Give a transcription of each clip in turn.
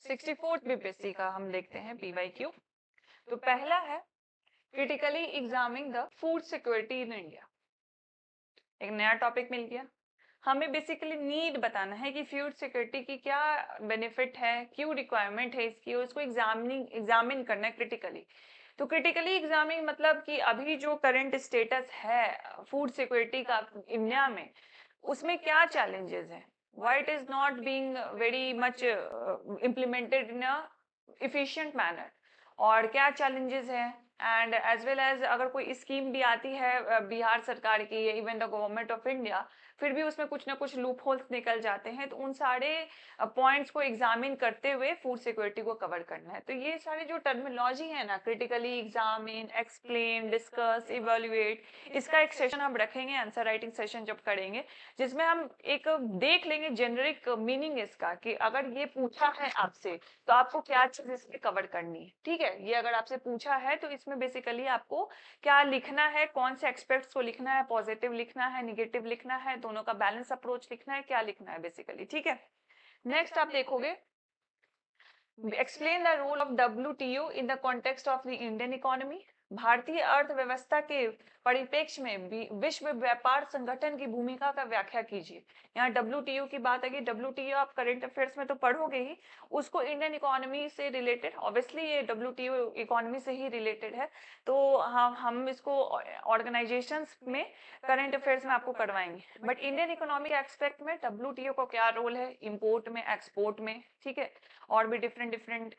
64th BPSC का हम देखते हैं पीवाईक्यू। तो पहला है critically examining the food security in India. एक नया टॉपिक मिल गया। हमें बेसिकली नीड बताना है कि फूड सिक्योरिटी की क्या बेनिफिट है, क्यों रिक्वायरमेंट है इसकी, और उसको एग्जामिन करना है क्रिटिकली। तो क्रिटिकली एग्जामिन मतलब कि अभी जो करंट स्टेटस है फूड सिक्योरिटी का इंडिया में, उसमें क्या चैलेंजेस हैं, why it is not being very much implemented in a efficient manner, और क्या चैलेंजेस हैं, एंड एज वेल एज अगर कोई स्कीम भी आती है बिहार सरकार की या even the government of India, फिर भी उसमें कुछ ना कुछ लूप होल्स निकल जाते हैं। तो उन सारे पॉइंट्स को एग्जामिन करते हुए फूड सिक्योरिटी को कवर करना है। तो ये सारे जो टर्मिनोलॉजी है ना, critically examine, explain, discuss, evaluate, इसका एक सेशन हम रखेंगे आंसर राइटिंग सेशन जब करेंगे, जिसमें हम एक देख लेंगे जेनरिक मीनिंग इसका, कि अगर ये पूछा है आपसे तो आपको क्या चीज इसमें कवर करनी है। ठीक है, ये अगर आपसे पूछा है तो इसमें बेसिकली आपको क्या लिखना है, कौन से एक्सपेक्ट्स को लिखना है, पॉजिटिव लिखना है, निगेटिव लिखना है, दोनों का बैलेंस अप्रोच लिखना है, क्या लिखना है बेसिकली। ठीक है, नेक्स्ट आप देखोगे explain the role of WTO in the context of the Indian economy. भारतीय अर्थव्यवस्था के परिप्रेक्ष्य में विश्व व्यापार संगठन की भूमिका का व्याख्या कीजिए। यहाँ WTO की बात है कि WTO आप करंट अफेयर्स में तो पढ़ोगे ही, उसको इंडियन इकोनॉमी से रिलेटेड, ऑब्वियसली ये WTO इकोनॉमी से ही रिलेटेड है, तो हम इसको ऑर्गेनाइजेशंस में करंट अफेयर्स में आपको करवाएंगे। बट इंडियन इकोनॉमिक एक्सपेक्ट में WTO को क्या रोल है, इंपोर्ट में, एक्सपोर्ट में, ठीक है, और भी डिफरेंट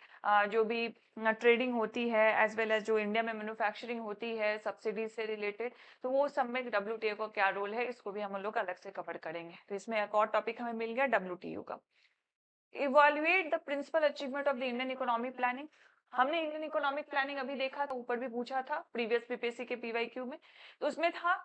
जो भी ट्रेडिंग होती है, एज वेल एज जो इंडिया में मैन्युफैक्चरिंग होती है सब्सिडीज से रिलेटेड, तो वो सब में WTO का क्या रोल है, इसको भी हम लोग अलग से कवर करेंगे। तो इसमें एक और टॉपिक हमें मिल गया WTO का। Evaluate the principal achievement of the Indian economic planning. हमने इंडियन इकोनॉमिक प्लानिंग अभी देखा था, ऊपर भी पूछा था प्रीवियस पीपीएससी के पीवाईक्यू में। तो उसमें था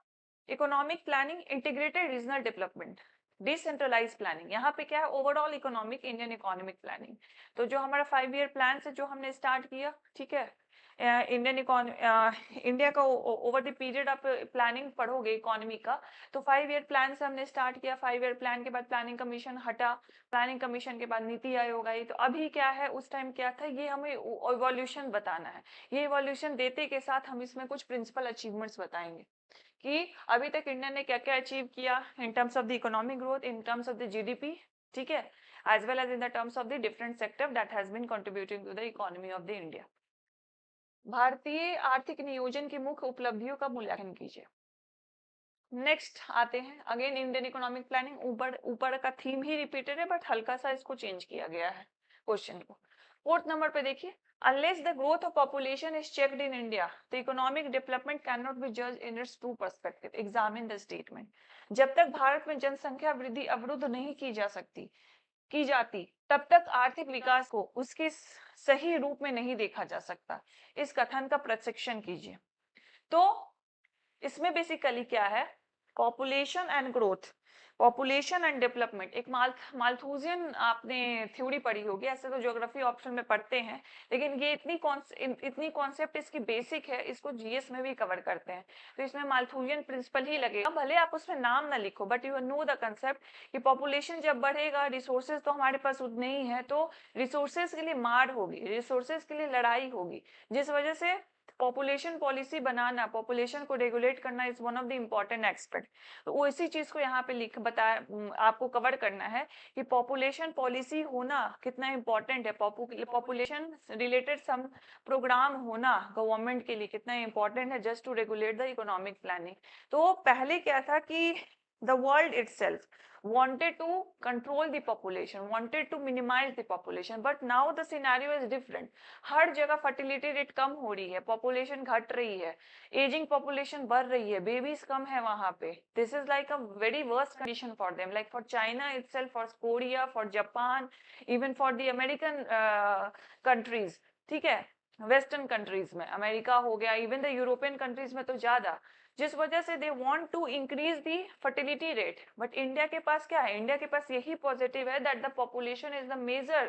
economic planning, integrated regional development, decentralise planning. यहाँ पे क्या है, overall economic, Indian economic planning. तो जो हमारा 5 ईयर प्लान से जो हमने स्टार्ट किया, ठीक है, इंडिया का ओवर द पीरियड आप प्लानिंग पढ़ोगे इकोनॉमी का, तो 5 ईयर प्लान से हमने स्टार्ट किया। 5 ईयर प्लान के बाद प्लानिंग कमीशन हटा, प्लानिंग कमीशन के बाद नीति आयोग आई। तो अभी क्या है, उस टाइम क्या था, ये हमें इवोल्यूशन बताना है। ये इवोल्यूशन देते के साथ हम इसमें कुछ प्रिंसिपल अचीवमेंट्स बताएंगे कि अभी तक इंडिया ने क्या क्या अचीव किया in terms of the economic growth, in terms of the GDP, ठीक है, as well as in the terms of the different sector that has been contributing to the economy of the India. भारतीय आर्थिक नियोजन की मुख्य उपलब्धियों का मूल्यांकन कीजिए। नेक्स्ट आते हैं अगेन इंडियन इकोनॉमिक प्लानिंग। ऊपर का थीम ही रिपीटेड है, बट हल्का सा इसको चेंज किया गया है क्वेश्चन को। 4th नंबर पे देखिए, unless the growth of population is checked in India, the economic development cannot be judged in its true perspective. Examine the statement. जब तक भारत में जनसंख्या वृद्धि अवरुद्ध नहीं की जाती, तब तक आर्थिक विकास को उसके सही रूप में नहीं देखा जा सकता। इस कथन का प्रशिक्षण कीजिए। तो इसमें बेसिकली क्या है, population and growth, population and development, एक माल्थूजियन आपने थ्योरी पढ़ी होगी, ऐसे तो ज्योग्राफी ऑप्शन में पढ़ते हैं, लेकिन ये इतनी कॉन्सेप्ट इसकी बेसिक है, इसको GS में भी कवर करते हैं। तो इसमें माल्थूजियन प्रिंसिपल ही लगेगा, भले आप उसमें नाम ना लिखो, but you know the concept कि पॉपुलेशन जब बढ़ेगा, रिसोर्सेज तो हमारे पास उतने ही है, तो रिसोर्सेज के लिए मार होगी, रिसोर्सेज के लिए लड़ाई होगी, जिस वजह से पॉपुलेशन पॉलिसी बनाना, पॉपुलेशन को रेगुलेट करना is one of the important expect. तो वो इसी चीज को यहाँ पे आपको कवर करना है कि पॉपुलेशन पॉलिसी होना कितना इम्पोर्टेंट है, पॉपुलेशन रिलेटेड सम प्रोग्राम होना गवर्नमेंट के लिए कितना इम्पोर्टेंट है just to regulate the economic planning. तो पहले क्या था कि the world itself wanted to control the population, wanted to minimize the population, but now the scenario is different. हर जगह फर्टिलिटी रेट कम हो रही है, पॉपुलेशन घट रही है, एजिंग पॉपुलेशन बढ़ रही है, बेबीज कम है वहां पे। This is like a very worst condition for them, like for China itself, for Korea, for Japan, even for the American countries, ठीक है, वेस्टर्न कंट्रीज में, अमेरिका हो गया, इवन द यूरोपियन कंट्रीज में तो ज्यादा, जिस वजह से they want to increase the fertility rate. But India के पास क्या है, इंडिया के पास यही पॉजिटिव है that the population is the major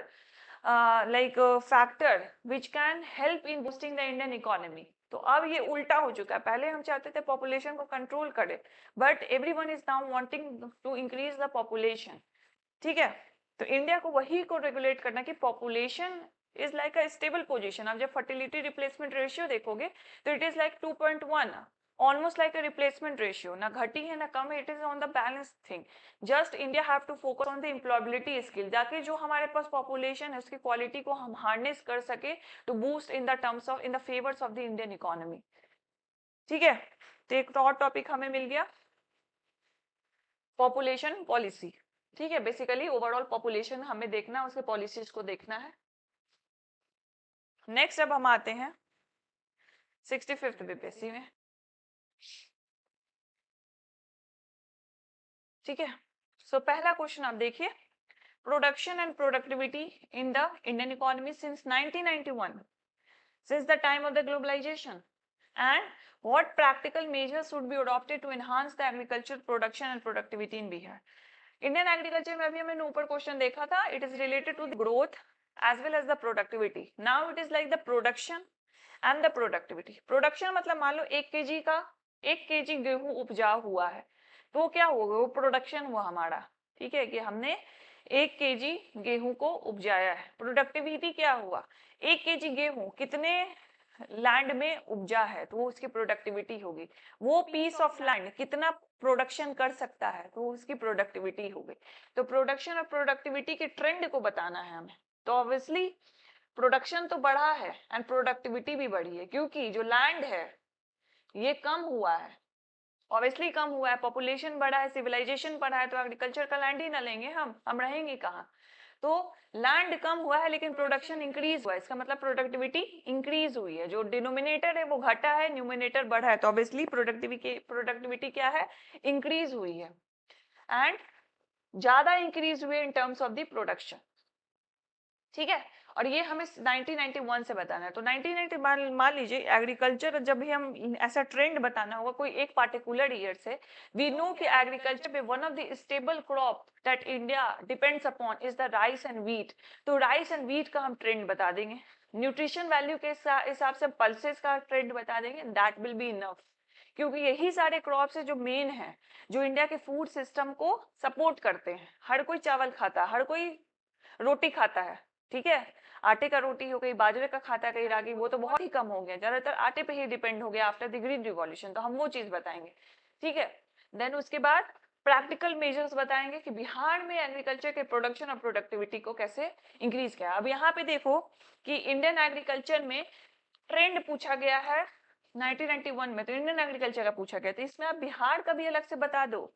like factor which can help in boosting the Indian economy. तो अब ये उल्टा हो चुका है, पहले हम चाहते थे पॉपुलेशन को कंट्रोल करे, but everyone is now wanting to increase the population, ठीक है। तो इंडिया को वही को रेगुलेट करना कि population is like a stable position. आप जब फर्टिलिटी रिप्लेसमेंट रेशियो देखोगे तो it is like 2.1, almost like a replacement ratio, ना घटी है ना कम है, it is on the balance thing. Just India have to focus on the employability skill, जाके जो हमारे पास पॉपुलेशन है उसकी क्वालिटी को हम हार्नेस कर सके to boost in the terms of in the favours of the Indian economy. ठीक है, तो एक और टॉपिक हमें मिल गया, पॉपुलेशन पॉलिसी। ठीक है, बेसिकली ओवरऑल पॉपुलेशन हमें देखना है, उसके पॉलिसीज को देखना है। नेक्स्ट अब हम आते हैं 65th बीपीएससी में। ठीक है, सो पहला क्वेश्चन आप देखिए, production and productivity in the Indian economy since 1991, since the time of the globalization, and what practical measures should be adopted to enhance the agricultural production and productivity in Bihar। Indian agriculture में अभी हमने ऊपर question देखा था, it is related to the growth as well as the productivity. Now it is like the production and the productivity. Production मतलब मान लो 1 KG गेहूं उपजा हुआ है, तो वो क्या होगा, वो प्रोडक्शन हुआ हमारा। ठीक है, कि हमने 1 केजी गेहूं को उपजाया है। प्रोडक्टिविटी क्या हुआ, 1 केजी गेहूं कितने लैंड में उपजा है, तो वो उसकी प्रोडक्टिविटी होगी। वो पीस ऑफ लैंड कितना प्रोडक्शन कर सकता है, तो उसकी प्रोडक्टिविटी होगी। तो प्रोडक्शन और प्रोडक्टिविटी के ट्रेंड को बताना है हमें। तो ऑब्वियसली प्रोडक्शन तो बढ़ा है एंड प्रोडक्टिविटी भी बढ़ी है, क्योंकि जो लैंड है ये कम हुआ है, ऑब्वियसली कम हुआ है, पॉपुलेशन बढ़ा है, सिविलाइजेशन बढ़ा है, तो एग्रीकल्चर का लैंड ही ना लेंगे हम रहेंगे कहाँ। तो लैंड कम हुआ है लेकिन प्रोडक्शन इंक्रीज हुआ है, इसका मतलब प्रोडक्टिविटी इंक्रीज हुई है। जो डिनोमिनेटर है वो घटा है, न्यूमिनेटर बढ़ा है, तो ऑब्वियसली प्रोडक्टिविटी क्या है, इंक्रीज हुई है एंड ज्यादा इंक्रीज हुए इन टर्म्स ऑफ द प्रोडक्शन। ठीक है, और ये हमें 1991 से बताना है। तो 1990 मान लीजिए एग्रीकल्चर, जब भी हम ऐसा ट्रेंड बताना होगा कोई एक पार्टिकुलर ईयर से, वी नो कि एग्रीकल्चर पे one of the stable crop that India depends upon is the rice and wheat. तो राइस एंड व्हीट का हम ट्रेंड बता देंगे, न्यूट्रिशन वैल्यू के हिसाब से पल्सेस का ट्रेंड बता देंगे, दैट विल बी इनफ। क्योंकि यही सारे क्रॉप्स है जो मेन है, जो इंडिया के फूड सिस्टम को सपोर्ट करते हैं। हर कोई चावल खाता है, हर कोई रोटी खाता है। ठीक है, आटे का रोटी हो गई, बाजरे का खाता है, कहीं रागी, वो तो बहुत ही कम हो गया, ज्यादातर आटे पे ही डिपेंड हो गया आफ्टर द ग्रीन रिवॉल्यूशन। तो हम वो चीज बताएंगे। ठीक है, देन उसके बाद प्रैक्टिकल मेजर्स बताएंगे कि बिहार में एग्रीकल्चर के प्रोडक्शन और प्रोडक्टिविटी को कैसे इंक्रीज किया। अब यहाँ पे देखो कि इंडियन एग्रीकल्चर में ट्रेंड पूछा गया है 1991 में, तो इंडियन एग्रीकल्चर का पूछा गया, तो इसमें आप बिहार का भी अलग से बता दो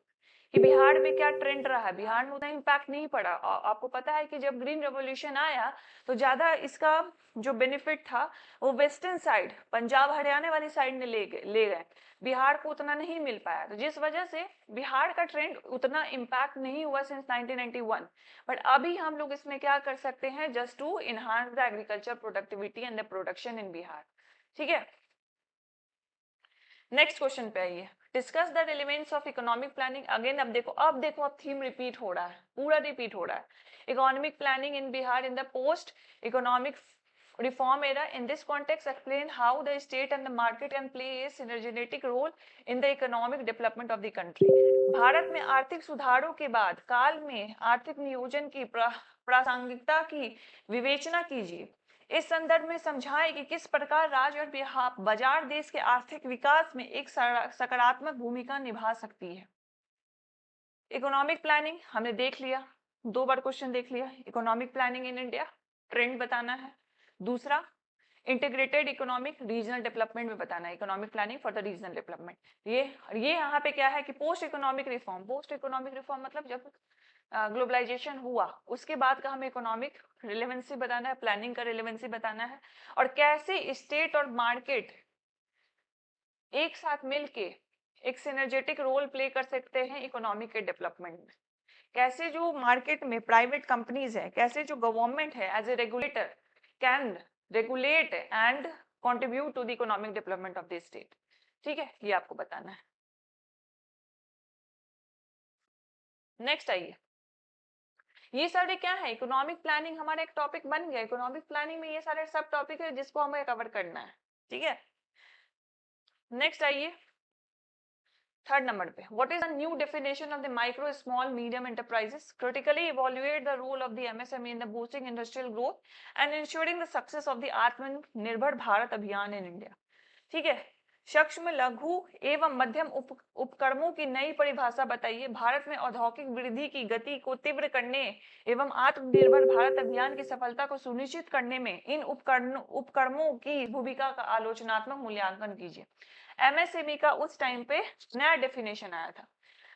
कि बिहार में क्या ट्रेंड रहा है। बिहार में उतना इम्पैक्ट नहीं पड़ा। आपको पता है कि जब ग्रीन रेवोल्यूशन आया तो ज्यादा इसका जो बेनिफिट था वो वेस्टर्न साइड, पंजाब हरियाणा वाली साइड ने ले गए, बिहार को उतना नहीं मिल पाया। तो जिस वजह से बिहार का ट्रेंड उतना इम्पैक्ट नहीं हुआ सिंस 1991। बट अभी हम लोग इसमें क्या कर सकते हैं, just to enhance the agriculture productivity and the production in Bihar. ठीक है, नेक्स्ट क्वेश्चन पे आइए, discuss the elements of economic planning. Again अब देखो अब थीम रिपीट हो रहा है, पूरा रिपीट हो रहा है। Economic planning in Bihar in the post economic reform era. In this context, explain how the state and the market can play a synergetic role in the economic development of the country. Bharat में आर्थिक सुधारों के बाद काल में आर्थिक नियोजन की प्रासंगिकता की विवेचना कीजिए। इस संदर्भ में समझाएं कि किस प्रकार राज्य और बाजार देश के आर्थिक विकास में एक सकारात्मक भूमिका निभा सकती है। इकोनॉमिक प्लानिंग हमने देख लिया, 2 बार क्वेश्चन देख लिया। Economic planning in India, trend बताना है। दूसरा, इंटीग्रेटेड इकोनॉमिक रीजनल डेवलपमेंट में बताना है, economic planning for the regional development. ये यहाँ पे क्या है कि पोस्ट इकोनॉमिक रिफॉर्म मतलब जब ग्लोबलाइजेशन हुआ उसके बाद का हमें इकोनॉमिक रिलेवेंसी बताना है, प्लानिंग का रिलेवेंसी बताना है, और कैसे स्टेट और मार्केट एक साथ मिलके एक सिनर्जेटिक रोल प्ले कर सकते हैं इकोनॉमी के डेवलपमेंट में। कैसे जो मार्केट में प्राइवेट कंपनीज है, कैसे जो गवर्नमेंट है as a regulator can regulate and contribute to the economic development of the state. ठीक है, ये आपको बताना है। नेक्स्ट आइए, ये सारे क्या है, इकोनॉमिक प्लानिंग हमारा एक टॉपिक बन गया। इकोनॉमिक प्लानिंग में ये सारे सब टॉपिक है जिसको हमें कवर करना है। ठीक है, नेक्स्ट आइए, थर्ड नंबर पे, what is the new definition of the micro small medium enterprises, critically evaluate the role of the MSME in the boosting industrial growth and ensuring the success of the Atmanirbhar Bharat अभियान in India. ठीक है, सूक्ष्म लघु एवं मध्यम उपक्रमों की नई परिभाषा बताइए। भारत में औद्योगिक वृद्धि की गति को तीव्र करने एवं आत्मनिर्भर भारत अभियान की सफलता को सुनिश्चित करने में इन उपक्रमों की भूमिका का आलोचनात्मक मूल्यांकन कीजिए। एमएसएमई का उस टाइम पे नया डेफिनेशन आया था।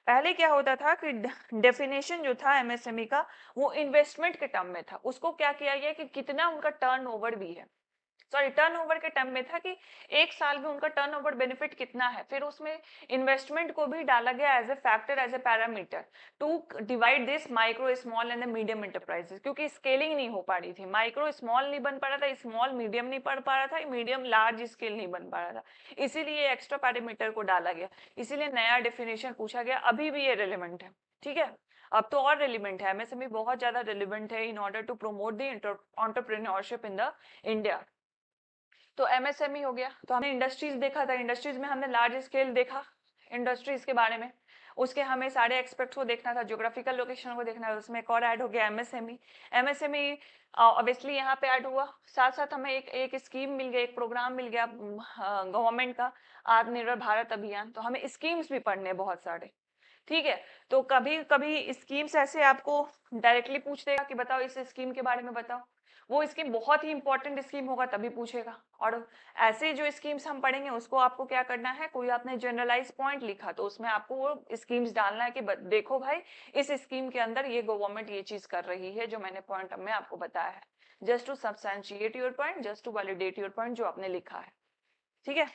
पहले क्या होता था कि डेफिनेशन जो था एमएसएमई का वो इन्वेस्टमेंट के टर्म में था। उसको क्या किया गया कि कितना उनका टर्नओवर भी है, सॉरी टर्नओवर के टर्म में था कि एक साल में उनका टर्नओवर बेनिफिट कितना है। फिर उसमें इन्वेस्टमेंट को भी डाला गया as a factor, as a parameter to divide this micro small and medium enterprises, क्योंकि स्केलिंग नहीं हो पा रही थी। माइक्रो स्मॉल नहीं बन पा रहा था, स्मॉल मीडियम नहीं पढ़ पा रहा था, मीडियम लार्ज स्केल नहीं बन पा रहा था, इसीलिए एक्स्ट्रा पैरामीटर को डाला गया, इसीलिए नया डेफिनेशन पूछा गया। अभी भी ये रिलेवेंट है, ठीक है, अब तो और रिलेवेंट है, एमएसएमई बहुत ज्यादा रिलेवेंट है in order to promote the entrepreneurship in the India. तो एमएसएमई हो गया। तो हमने इंडस्ट्रीज देखा था, इंडस्ट्रीज में हमने लार्ज स्केल देखा इंडस्ट्रीज के बारे में, उसके हमें सारे एक्सपेक्ट्स को देखना था, ज्योग्राफिकल लोकेशन को देखना था, उसमें एक और ऐड हो गया एमएसएमई। एमएसएमई ऑब्वियसली यहाँ पे ऐड हुआ, साथ साथ हमें एक स्कीम मिल गई, एक प्रोग्राम मिल गया गवर्नमेंट का, आत्मनिर्भर भारत अभियान। तो हमें स्कीम्स भी पढ़ने बहुत सारे, ठीक है। तो कभी कभी स्कीम्स ऐसे आपको डायरेक्टली पूछ देगा कि बताओ इस स्कीम के बारे में बताओ, वो स्कीम बहुत ही इंपॉर्टेंट स्कीम होगा तभी पूछेगा। और ऐसे जो स्कीम्स हम पढ़ेंगे उसको आपको क्या करना है, कोई आपने जनरलाइज पॉइंट लिखा तो उसमें आपको वो स्कीम्स डालना है कि देखो भाई इस स्कीम के अंदर ये गवर्नमेंट ये चीज कर रही है जो मैंने पॉइंट में आपको बताया है, just to substantiate your point, just to validate your point जो आपने लिखा है, ठीक है।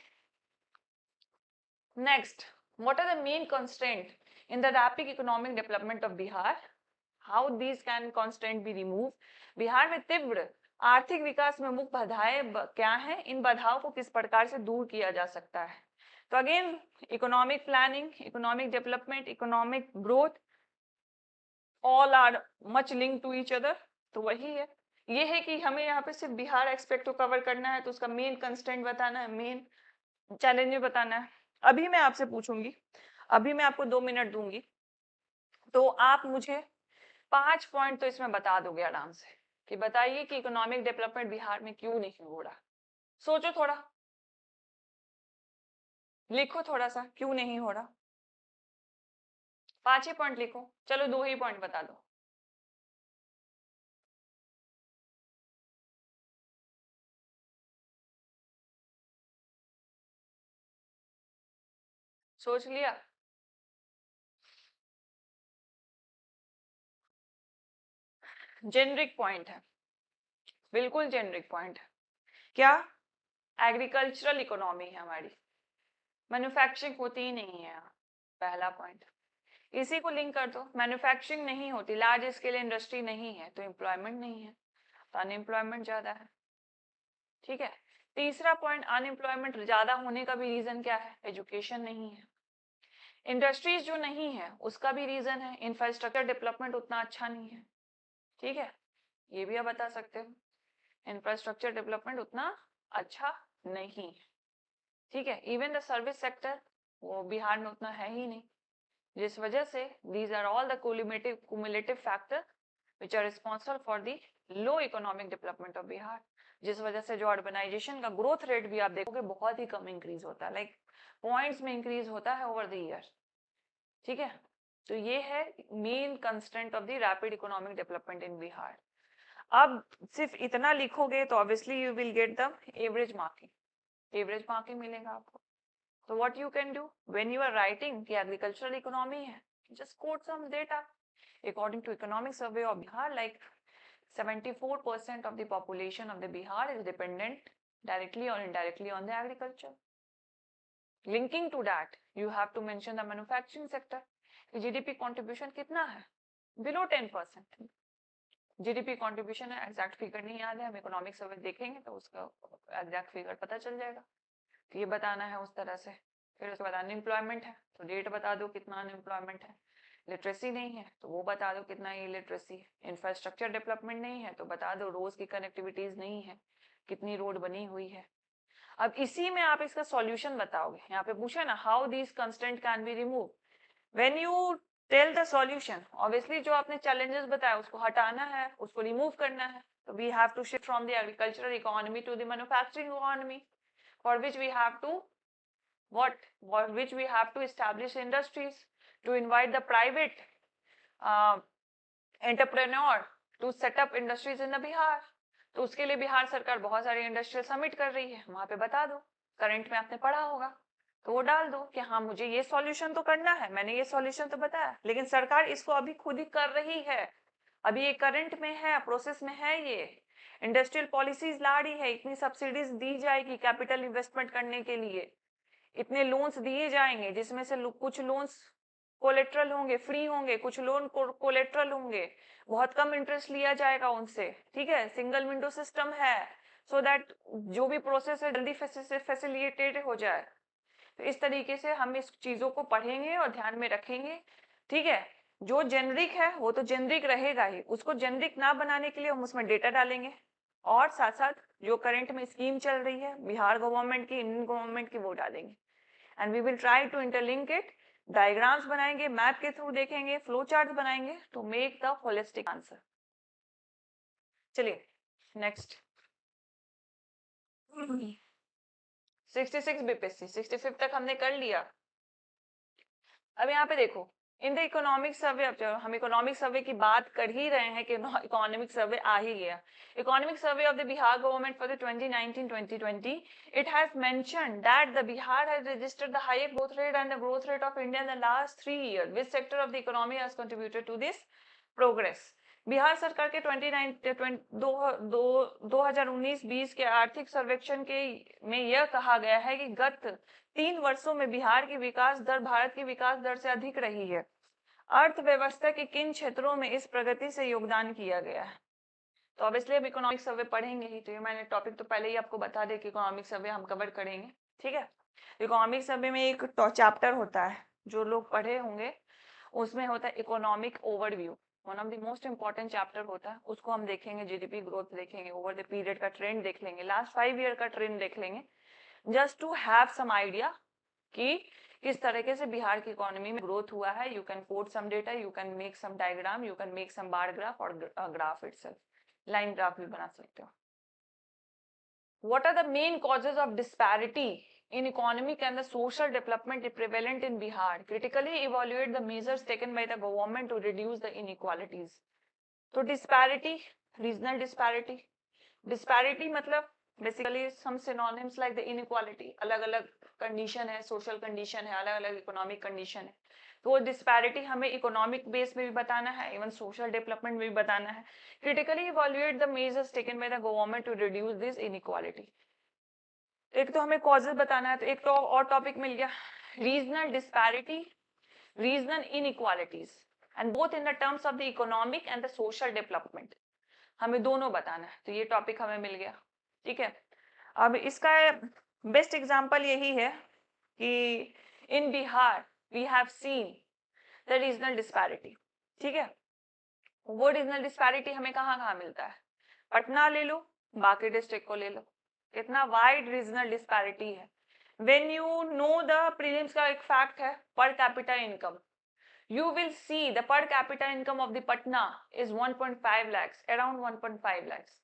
Next, what are the main constraint in the rapid economic development of Bihar? How these can constraint be removed? Bihar में तीव्र आर्थिक विकास में मुख्य बाधाएं क्या हैं? इन बाधाओं को किस प्रकार से दूर किया जा सकता है? तो again economic planning, economic development, economic growth, all are much link to each other. तो वही है, ये है कि हमें यहाँ पे सिर्फ बिहार एक्सपेक्ट को कवर करना है, तो उसका मेन कंस्टेंट बताना है, मेन चैलेंज बताना है। अभी मैं आपसे पूछूंगी, अभी मैं आपको 2 मिनट दूंगी, तो आप मुझे 5 पॉइंट तो इसमें बता दोगे आराम से कि बताइए कि इकोनॉमिक डेवलपमेंट बिहार में क्यों नहीं हो रहा। सोचो थोड़ा, लिखो थोड़ा सा, क्यों नहीं हो रहा, 5 ही पॉइंट लिखो, चलो 2 ही पॉइंट बता दो। सोच लिया? जेनरिक पॉइंट है, बिल्कुल जेनरिक पॉइंट है। क्या? एग्रीकल्चरल इकोनॉमी है हमारी, मैन्युफैक्चरिंग होती ही नहीं है, पहला पॉइंट। इसी को लिंक कर दो, मैन्युफैक्चरिंग नहीं होती, लार्ज स्केल इंडस्ट्री नहीं है तो एम्प्लॉयमेंट नहीं है, तो अनएम्प्लॉयमेंट ज्यादा है, ठीक है। तीसरा पॉइंट, अनएम्प्लॉयमेंट ज्यादा होने का भी रीजन क्या है? एजुकेशन नहीं है। इंडस्ट्रीज जो नहीं है उसका भी रीजन है, इंफ्रास्ट्रक्चर डेवलपमेंट उतना अच्छा नहीं है, ठीक है, ये भी आप बता सकते हो, इंफ्रास्ट्रक्चर डेवलपमेंट उतना अच्छा नहीं है, ठीक है। इवन द सर्विस सेक्टर वो बिहार में उतना है ही नहीं, जिस वजह से these are all the cumulative factor which are responsible for the low economic development of Bihar, जिस वजह से जो अर्बनाइजेशन का ग्रोथ रेट भी आप देखोगे बहुत ही कम इंक्रीज होता है, लाइक पॉइंट्स में इंक्रीज होता है ओवर द ईयर, ठीक है। तो ये है main constant of the rapid economic development in Bihar. अब सिर्फ इतना लिखोगे तो obviously you will get the average marking, average marking मिलेगा आपको। So what you can do when you are writing कि agricultural economy है, just quote some data. According to economic survey of Bihar, like 74% of the population of the Bihar is dependent directly or indirectly on the agriculture. Linking to that, you have to mention the manufacturing sector. GDP contribution कितना है? Below 10%. GDP contribution है, exact figure नहीं याद है, हम economic survey देखेंगे तो उसका exact figure पता चल जाएगा, तो ये बताना है उस तरह से। फिर उसके बाद अनएम्प्लॉयमेंट है तो डेट बता दो कितना अनएम्प्लॉयमेंट है, लिटरेसी नहीं है तो वो बता दो कितना इलिटरेसी है, इंफ्रास्ट्रक्चर डेवलपमेंट नहीं है तो बता दो, रोज की कनेक्टिविटीज नहीं है कितनी रोड बनी हुई है। अब इसी में आप इसका सॉल्यूशन बताओगे। यहाँ पे पूछा ना, how this constraint can be remove. When you tell the solution, obviously जो आपने चैलेंजेस बताया उसको हटाना है, उसको रिमूव करना है। तो we have to shift from the agricultural economy to the manufacturing economy, for which we have to which we have to establish industries, to invite the private entrepreneur to set up industries in the Bihar। तो उसके लिए बिहार सरकार बहुत सारी industrial summit कर रही है, वहां पे बता दो, करंट में आपने पढ़ा होगा तो वो डाल दो कि हाँ मुझे ये सॉल्यूशन तो करना है, मैंने ये सॉल्यूशन तो बताया, लेकिन सरकार इसको अभी खुद ही कर रही है, अभी ये करंट में है, प्रोसेस में है। ये इंडस्ट्रियल पॉलिसीज ला रही है, इतनी सब्सिडीज दी जाएगी कैपिटल इन्वेस्टमेंट करने के लिए, इतने लोन्स दिए जाएंगे जिसमें से कुछ लोन्स कोलेट्रल होंगे, फ्री होंगे, कुछ लोन कोलेट्रल होंगे, बहुत कम इंटरेस्ट लिया जाएगा उनसे, ठीक है, सिंगल विंडो सिस्टम है, सो दैट जो भी प्रोसेस है जल्दी फैसिलिटेट हो जाए। तो इस तरीके से हम इस चीजों को पढ़ेंगे और ध्यान में रखेंगे, ठीक है। जो जेनरिक है वो तो जेनरिक रहेगा ही, उसको जेनरिक ना बनाने के लिए हम उसमें डेटा डालेंगे, और साथ साथ जो करंट में स्कीम चल रही है बिहार गवर्नमेंट की, इंडियन गवर्नमेंट की, वो डालेंगे। And we will try to interlink it, diagrams बनाएंगे, मैप के थ्रू देखेंगे, फ्लो चार्ट बनाएंगे to make the holistic answer. चलिए नेक्स्ट 66 बीपीएससी 65 तक हमने कर लिया। अब यहाँ पे देखो, इन द इकोनॉमिक सर्वे, अब जब हम इकोनॉमिक सर्वे की बात कर ही रहे हैं कि इकोनॉमिक सर्वे आ ही गया, economic survey of the Bihar government for the 2019-2020, it has mentioned that the Bihar has registered the highest growth rate and the growth rate of India in the last 3 years. Which sector of the economy has contributed to this progress? Bihar सरकार के 2019-20 के आर्थिक सर्वेक्षण के में यह कहा गया है कि गत 3 वर्षों में बिहार की विकास दर भारत की विकास दर से अधिक रही है। अर्थव्यवस्था के किन क्षेत्रों में इस प्रगति से योगदान किया गया है? तो अब इसलिए अब इकोनॉमिक सर्वे पढ़ेंगे ही, तो ये मैंने टॉपिक तो पहले ही आपको बता दे कि इकोनॉमिक सर्वे हम कवर करेंगे, ठीक है। इकोनॉमिक सर्वे में एक चैप्टर होता है जो लोग पढ़े होंगे, उसमें होता है economic overview, one of the most important chapter होता है, उसको हम देखेंगे, जीडीपी ग्रोथ देखेंगे, ओवर द पीरियड का ट्रेंड देख लेंगे, लास्ट 5 ईयर का ट्रेंड देख लेंगे, just to have some idea कि किस तरीके से बिहार की इकोनॉमी में ग्रोथ हुआ है। You can quote some data, you can make some diagram, you can make some bar graph और ग्राफ इटसेल्फ, लाइन ग्राफ भी बना सकते हो। What are the main causes of disparity in economic and the social development prevalent in Bihar? Critically evaluate the measures taken by the government to reduce the inequalities. तो disparity, regional disparity, disparity मतलब basically some synonyms like the inequality, अलग-अलग condition है, social condition है, अलग-अलग economic condition है, तो वो disparity हमें economic base में भी बताना है, even social development में भी बताना है। Critically evaluate the measures taken by the government to reduce this inequality. एक तो हमें causes बताना है, तो एक तो और टॉपिक मिल गया, regional disparity, regional inequalities, and both in the terms of the economic and the social development, हमें दोनों बताना है, तो ये टॉपिक हमें मिल गया, ठीक है। अब इसका बेस्ट एग्जांपल यही है कि in Bihar we have seen the regional disparity, ठीक है। वो रीजनल डिस्पैरिटी हमें कहाँ कहाँ मिलता है, पटना ले लो, बाकी डिस्ट्रिक्ट को ले लो, कितना वाइड रीजनल डिस्पैरिटी है। When you know the prelims का एक फैक्ट है, per capita income, you will see the per capita income of the Patna is 1.5 lakhs, around 1.5 lakhs,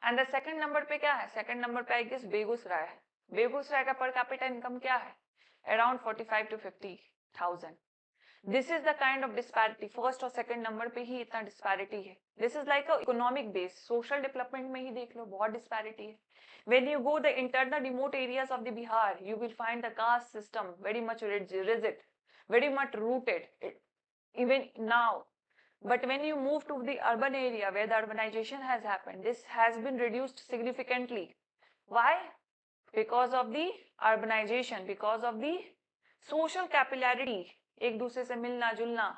and the second number पे क्या है, second number पे I guess Begusarai है, बेगूसराय का per capita income क्या है, around 45 to 50,000. This is the kind of disparity, first और second number पे ही इतना disparity है। This is like a economic base, social development में ही देख लो बहुत disparity है। When you go the internal remote areas of the Bihar, you will find the caste system very much rigid, very much rooted, even now. But when you move to the urban area where the urbanization has happened, this has been reduced significantly. Why? Because of the urbanization, because of the social capillarity, एक दूसरे से मिलना जुलना,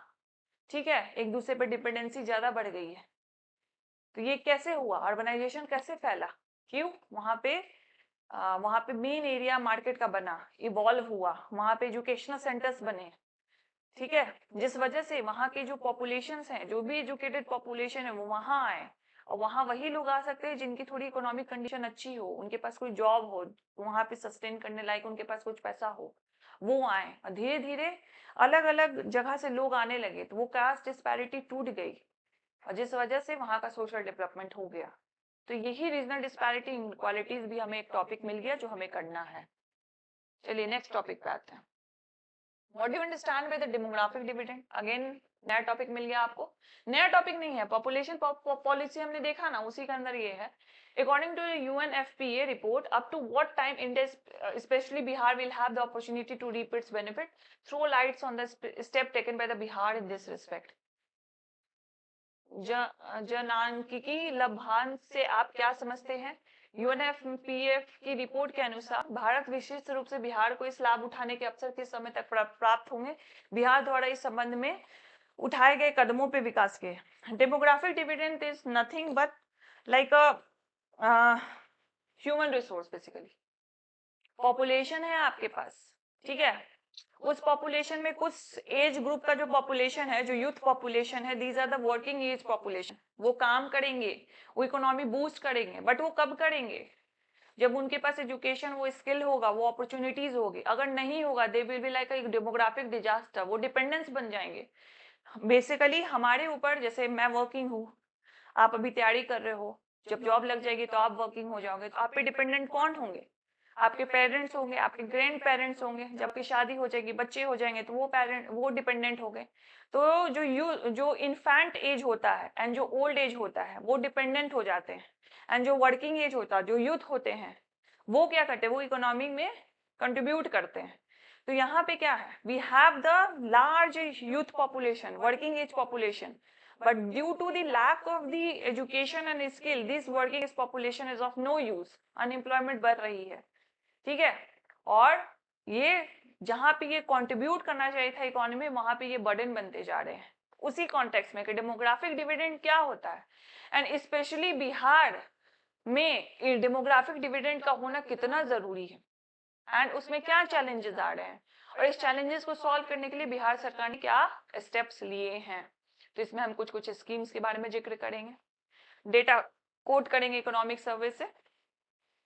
ठीक है, एक दूसरे पर डिपेंडेंसी ज्यादा बढ़ गई है। तो ये कैसे हुआ, अर्बनाइजेशन कैसे फैला, क्यों, वहां पे मेन एरिया मार्केट का बना, इवॉल्व हुआ, वहां पे एजुकेशनल सेंटर्स बने, ठीक है, जिस वजह से वहां के जो पॉपुलेशन हैं, जो भी एजुकेटेड पॉपुलेशन है वो वहां आए, और वहाँ वही लोग आ सकते हैं जिनकी थोड़ी इकोनॉमिक कंडीशन अच्छी हो, उनके पास कोई जॉब हो, वहाँ पे सस्टेन करने लायक उनके पास कुछ पैसा हो, वो आए। और धीरे धीरे अलग अलग जगह से लोग आने लगे, तो वो कास्ट डिस्पैरिटी टूट गई और जिस वजह से वहाँ का सोशल डेवलपमेंट हो गया। तो यही रीजनल डिस्पैरिटी इनक्वालिटीज भी हमें एक टॉपिक मिल गया जो हमें करना है। चलिए नेक्स्ट टॉपिक पे आते हैं। What do you understand by the demographic dividend? Again नया टॉपिक मिल गया आपको। नया टॉपिक नहीं है, पॉपुलेशन पॉलिसी हमने देखा ना, उसी के अंदर ये है। According to the UNFPA report, up to what time India, especially Bihar, will have the opportunity to reap its benefit? Throw lights on the step taken by the Bihar in this respect. जनांकिकी लाभांश से आप क्या समझते हैं? यूएनएफपीएफ की report के अनुसार भारत विशिष्ट रूप से बिहार को इस लाभ उठाने के अवसर किस समय तक प्राप्त होंगे? बिहार द्वारा इस संबंध में उठाए गए कदमों पे विकास के। Demographic dividend is nothing but like a human resource, basically population है आपके पास, ठीक है, उस पॉपुलेशन में कुछ एज ग्रुप का जो पॉपुलेशन है, जो यूथ पॉपुलेशन है, these are the working age population. वो काम करेंगे, वो इकोनॉमी बूस्ट करेंगे, बट वो कब करेंगे? जब उनके पास एजुकेशन, वो स्किल होगा, वो अपॉर्चुनिटीज होगी। अगर नहीं होगा, दे विल बी लाइक एक डेमोग्राफिक डिजास्टर, वो डिपेंडेंस बन जाएंगे बेसिकली हमारे ऊपर। जैसे मैं वर्किंग हूँ, आप अभी तैयारी कर रहे हो, जब जॉब लग जाएगी तो आप वर्किंग हो जाओगे, तो आप पे डिपेंडेंट कौन होंगे? आपके पेरेंट्स होंगे, आपके ग्रैंड पेरेंट्स होंगे। जब आपकी शादी हो जाएगी, बच्चे हो जाएंगे, तो वो डिपेंडेंट हो गए। तो जो इन्फेंट एज होता है एंड जो ओल्ड एज होता है, वो डिपेंडेंट हो जाते हैं। एंड जो वर्किंग एज होता है, जो यूथ होते हैं, वो क्या करते हैं? वो इकोनॉमी में कंट्रीब्यूट करते हैं। तो यहाँ पे क्या है? We have the large youth population, working age population, but due to the lack of the education and skill, this working age population is of no use, unemployment बढ़ रही है, ठीक है। और ये जहां पे ये कंट्रीब्यूट करना चाहिए था इकोनॉमी, वहां पे ये बर्डन बनते जा रहे हैं। उसी कॉन्टेक्स्ट में कि डेमोग्राफिक डिविडेंड क्या होता है, एंड स्पेशली बिहार में डेमोग्राफिक डिविडेंड का होना कितना जरूरी है, एंड उसमें क्या चैलेंजेस आ रहे हैं, और इस चैलेंजेस को सॉल्व करने के लिए बिहार सरकार ने क्या स्टेप्स लिए हैं। तो इसमें हम कुछ कुछ स्कीम्स के बारे में जिक्र करेंगे, डेटा कोट करेंगे इकोनॉमिक सर्वे से,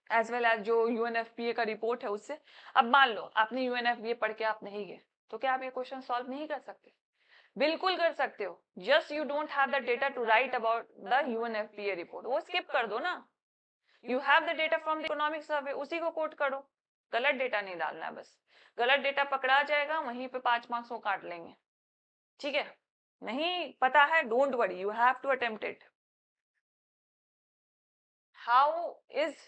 एज वेल एज जो यूएनएफपीए का रिपोर्ट है उससे। अब मान लो आपने यूएनएफपीए पढ़ के आप नहीं गए, तो क्या आप ये क्वेश्चन सॉल्व नहीं कर सकते? बिल्कुल कर सकते हो, just you don't have the data to write about the UNFPA report, वो स्किप कर दो ना। You have the data from the economic survey, उसी को कोट करो, गलत डेटा नहीं डालना है बस। गलत डेटा पकड़ा जाएगा, वहीं पे 5 मार्क्स वो काट लेंगे, ठीक है। नहीं पता है, don't worry, you have to attempt it. How is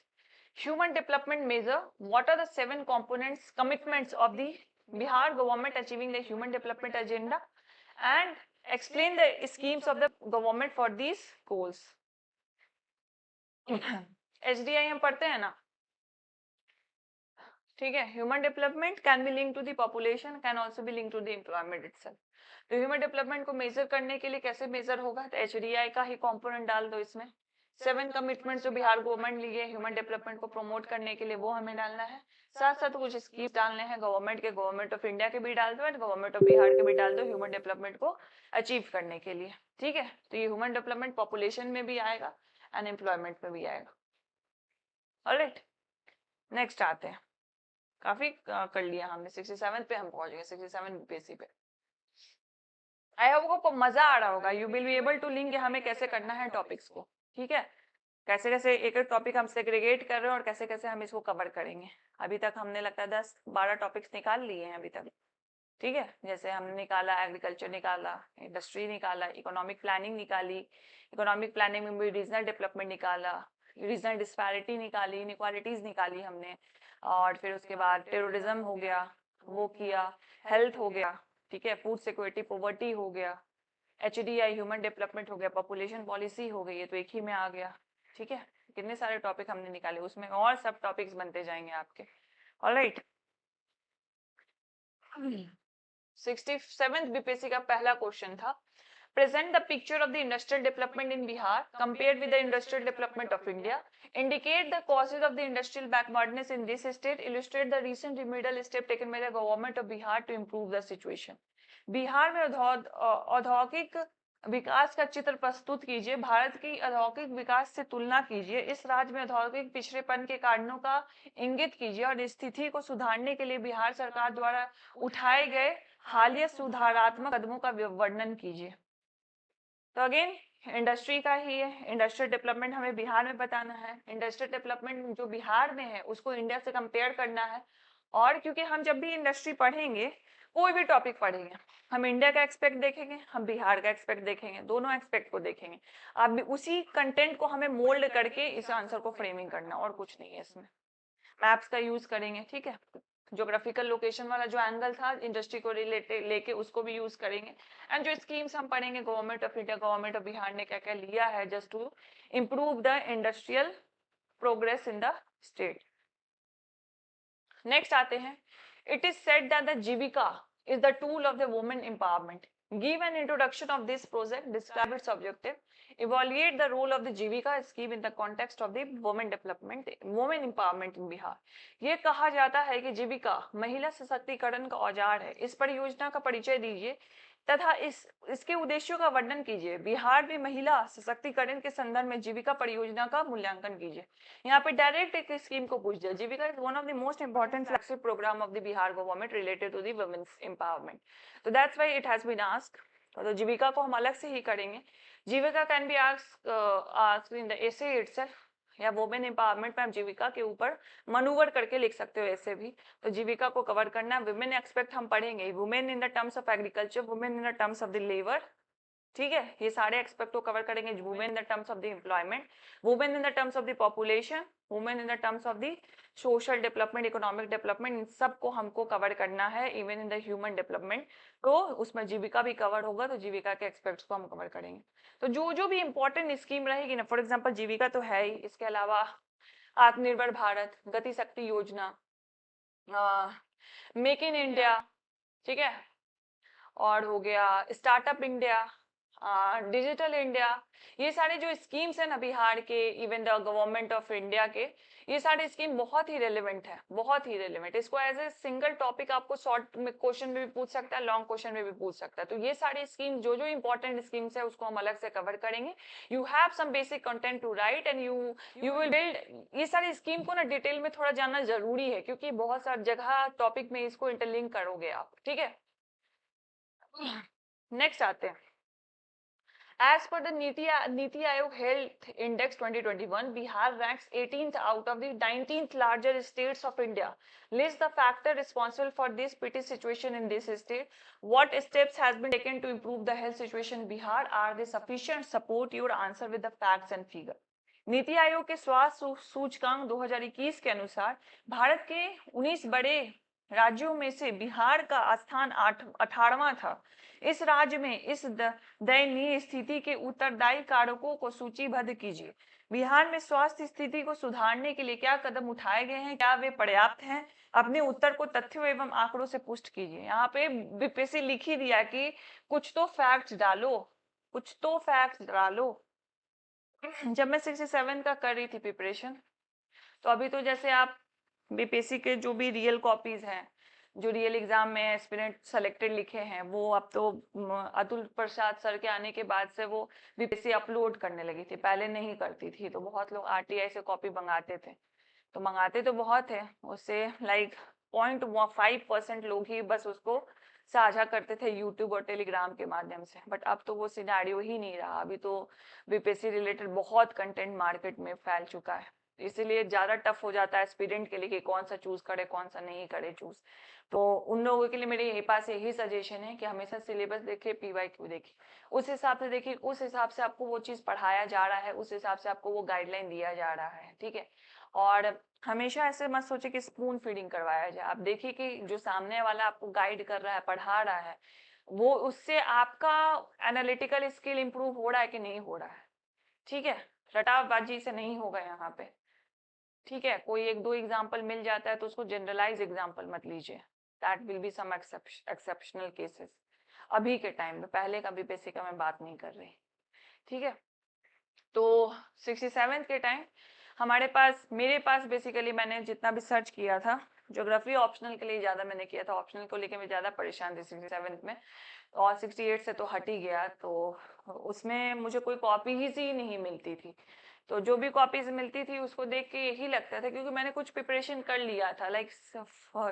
human development measure? What are the 7 components, commitments of the Bihar government achieving the human development agenda, and explain the schemes of the government for these goals? HDI हम पढ़ते हैं ना, ठीक है। Human development can be link to the population, can also be link to the employment itself. तो human development को measure करने के लिए कैसे मेजर होगा? तो एचडीआई का ही कंपोनेंट डाल दो इसमें। 7 कमिटमेंट्स जो बिहार गवर्नमेंट लिए ह्यूमन डेवलपमेंट को प्रमोट करने के लिए, वो हमें डालना है। साथ साथ कुछ स्कीम्स डालने हैं गवर्नमेंट के, गवर्नमेंट ऑफ इंडिया के भी डाल दो, एंड गवर्नमेंट ऑफ बिहार के भी डाल दो, ह्यूमन डेवलपमेंट को अचीव करने के लिए, ठीक है। तो ये ह्यूमन डेवलपमेंट पॉपुलेशन में भी आएगा एंड एम्प्लॉयमेंट में भी आएगा। ऑलराइट, नेक्स्ट आते हैं। काफी कर लिया हमने, 67 पे हम पहुंच गए, 67 बीपीएससी पे। आई होप आपको मजा आ रहा होगा, you will be able to link हमें कैसे करना है टॉपिक्स को, ठीक है। कैसे कैसे एक एक टॉपिक हम सेग्रीगेट कर रहे हैं और कैसे कैसे हम इसको कवर करेंगे। अभी तक हमने लगता है 10-12 टॉपिक्स निकाल लिए हैं अभी तक, ठीक है। जैसे हमने निकाला एग्रीकल्चर, निकाला इंडस्ट्री, निकाला इकोनॉमिक प्लानिंग, निकाली इकोनॉमिक प्लानिंग में भी रीजनल डेवलपमेंट निकाला, रीजनल डिस्पैरिटी निकाली, इनइक्वालिटीज निकाली हमने, और फिर उसके बाद टेररिज्म हो गया, वो किया, हेल्थ हो गया, ठीक है, फूड सिक्योरिटी, पॉवर्टी हो गया, एचडीआई ह्यूमन डेवलपमेंट हो गया, पॉपुलेशन पॉलिसी हो गई, ये तो एक ही में आ गया, ठीक है। कितने सारे टॉपिक हमने निकाले, उसमें और सब टॉपिक्स बनते जाएंगे आपके। ऑलराइट, 67th बीपीएससी का पहला क्वेश्चन था, present the picture of the industrial development in Bihar compared with the industrial development of India, indicate the causes of the industrial backwardness in this state, illustrate the recent remedial step taken by the government of Bihar to improve the situation. Bihar में औद्योगिक विकास का चित्र प्रस्तुत कीजिए। भारत की औद्योगिक विकास से तुलना कीजिए। इस राज्य में औद्योगिक पिछड़ेपन के कारणों का इंगित कीजिए और स्थिति को सुधारने के लिए बिहार सरकार द्वारा उठाए गए हालिया सुधारात्मक कदमों का वर्णन कीजिए। तो अगेन इंडस्ट्री का ही है, इंडस्ट्रियल डेवलपमेंट हमें बिहार में बताना है। इंडस्ट्रियल डेवलपमेंट जो बिहार में है उसको इंडिया से कंपेयर करना है। और क्योंकि हम जब भी इंडस्ट्री पढ़ेंगे, कोई भी टॉपिक पढ़ेंगे, हम इंडिया का एक्सपेक्ट देखेंगे, हम बिहार का एक्सपेक्ट देखेंगे, दोनों एक्सपेक्ट को देखेंगे। अब उसी कंटेंट को हमें मोल्ड करके इस आंसर को फ्रेमिंग करना, और कुछ नहीं है इसमें। मैप्स का यूज करेंगे, ठीक है। ज्योग्राफिकल लोकेशन वाला जो एंगल था इंडस्ट्री को रिलेटेड लेके उसको भी यूज करेंगे। एंड जो स्कीम्स हम पढ़ेंगे government of India, government of Bihar ने क्या क्या लिया है just to improve the industrial progress in the state. Next आते हैं, it is said that the Jeevika is the tool of the women empowerment. Give an introduction of this project, describe its objective, evaluate the role of the Jeevika scheme in the context of the women development, women empowerment in Bihar. ये कहा जाता है कि जीविका महिला सशक्तिकरण का औजार है। इस परियोजना का परिचय दीजिए तथा इसके उद्देश्यों का वर्णन कीजिए। बिहार में महिला सशक्तिकरण के संदर्भ में जीविका परियोजना का मूल्यांकन कीजिए। यहाँ पे डायरेक्ट एक स्कीम को पूछ दिया। Jeevika is one of the most important flagship programme of the Bihar government related to the women's empowerment. तो that's why it has been asked. तो जीविका को हम अलग से ही करेंगे। Jeevika can be asked in the essay itself, या वुमेन एम्पावरमेंट में आप जीविका के ऊपर मनूवर करके लिख सकते हो ऐसे भी। तो जीविका को कवर करना है। वुमेन एक्सपेक्ट हम पढ़ेंगे, women in the terms of agriculture, women in the terms of the labour, ठीक है। ये सारे एक्सपेक्ट को कवर करेंगे। Women in the terms of the employment, women in the terms of the population, women in the terms of the social development, economic development, इन सबको हमको cover करना है। Even in the human development, तो उसमें जीविका भी cover होगा। तो जीविका के एक्सपेक्ट्स को हम कवर करेंगे। तो जो जो भी इंपॉर्टेंट स्कीम रहेगी ना, फॉर एग्जाम्पल जीविका तो है ही, इसके अलावा आत्मनिर्भर भारत, गति शक्ति योजना, मेक इन इंडिया, ठीक है, और हो गया स्टार्टअप इंडिया, डिजिटल इंडिया, ये सारे जो स्कीम्स है ना बिहार के, even the government of India के, ये सारे स्कीम बहुत ही रेलेवेंट है, बहुत ही रेलेवेंट। इसको एज ए सिंगल टॉपिक आपको शॉर्ट में क्वेश्चन में भी पूछ सकता है, लॉन्ग क्वेश्चन में भी पूछ सकता है। तो ये सारे स्कीम जो जो इंपॉर्टेंट स्कीम्स है उसको हम अलग से कवर करेंगे। You have some basic content to write and you will build. ये सारी स्कीम को ना डिटेल में थोड़ा जानना जरूरी है, क्योंकि बहुत सारी जगह टॉपिक में इसको इंटरलिंक करोगे आप, ठीक है। नेक्स्ट आते हैं। As per the Niti Aayog Health Index 2021, Bihar ranks 18th out of the 19th larger states of India. List the factor responsible for this petty situation in this state. What steps has been taken to improve the health situation in Bihar? Are they sufficient? Support your answer with the facts and figure. NITI Aayog के स्वास्थ्य सूचकांक 2021 के अनुसार भारत के 19 बड़े राज्यों में से बिहार का स्थान 18वां था। इस राज्य में इस दयनीय स्थिति के उत्तरदायी कारकों को सूचीबद्ध कीजिए। बिहार में स्वास्थ्य स्थिति को सुधारने के लिए क्या कदम उठाए गए हैं, क्या वे पर्याप्त हैं? अपने उत्तर को तथ्यों एवं आंकड़ों से पुष्ट कीजिए। यहाँ पे बीपीएससी लिख ही दिया कि कुछ तो फैक्ट्स डालो, कुछ तो फैक्ट्स डालो। जब मैं 67 का कर रही थी प्रिपरेशन, तो अभी तो जैसे आप बीपीएससी के जो भी रियल कॉपीज हैं, जो रियल एग्जाम में एस्पिरेंट सेलेक्टेड लिखे हैं, वो अब तो अतुल प्रसाद सर के आने के बाद से वो बीपीएससी अपलोड करने लगी थी, पहले नहीं करती थी। तो बहुत लोग आरटीआई से कॉपी मंगाते थे, तो मंगाते तो बहुत है, उससे लाइक 0.5% लोग ही बस उसको साझा करते थे यूट्यूब और टेलीग्राम के माध्यम से। बट अब तो वो सिनेरियो ही नहीं रहा। अभी तो बीपीएससी रिलेटेड बहुत कंटेंट मार्केट में फैल चुका है, इसीलिए ज्यादा टफ हो जाता है एस्पिरेंट के लिए कि कौन सा चूज करे, कौन सा नहीं करे चूज। तो उन लोगों के लिए मेरे यही पास यही सजेशन है कि हमेशा सिलेबस देखिए, पीवाईक्यू देखिए, उस हिसाब से देखिए, उस हिसाब से आपको वो चीज पढ़ाया जा रहा है, उस हिसाब से आपको वो गाइडलाइन दिया जा रहा है, ठीक है। और हमेशा ऐसे मत सोचे कि स्पून फीडिंग करवाया जाए। आप देखिए कि जो सामने वाला आपको गाइड कर रहा है, पढ़ा रहा है, वो उससे आपका एनालिटिकल स्किल इंप्रूव हो रहा है कि नहीं हो रहा है, ठीक है। रटाबाजी से नहीं होगा यहाँ पे, ठीक है। कोई एक दो एग्जाम्पल मिल जाता है तो उसको जनरलाइज एग्जाम्पल मत लीजिए, that will be some exceptional cases अभी के टाइम में, पहले का बीपीएससी का मैं बात नहीं कर रही, ठीक है। तो 67 के टाइम हमारे पास, मेरे पास बेसिकली मैंने जितना भी सर्च किया था, ज्योग्राफी ऑप्शनल के लिए ज्यादा मैंने किया था, ऑप्शनल को लेकर मैं ज्यादा परेशान थी 67 में। और 68 से तो हट ही गया, तो उसमें मुझे कोई कॉपीज ही नहीं मिलती थी। तो जो भी कॉपीज मिलती थी उसको देख के यही लगता था, क्योंकि मैंने कुछ प्रिपरेशन कर लिया था, लाइक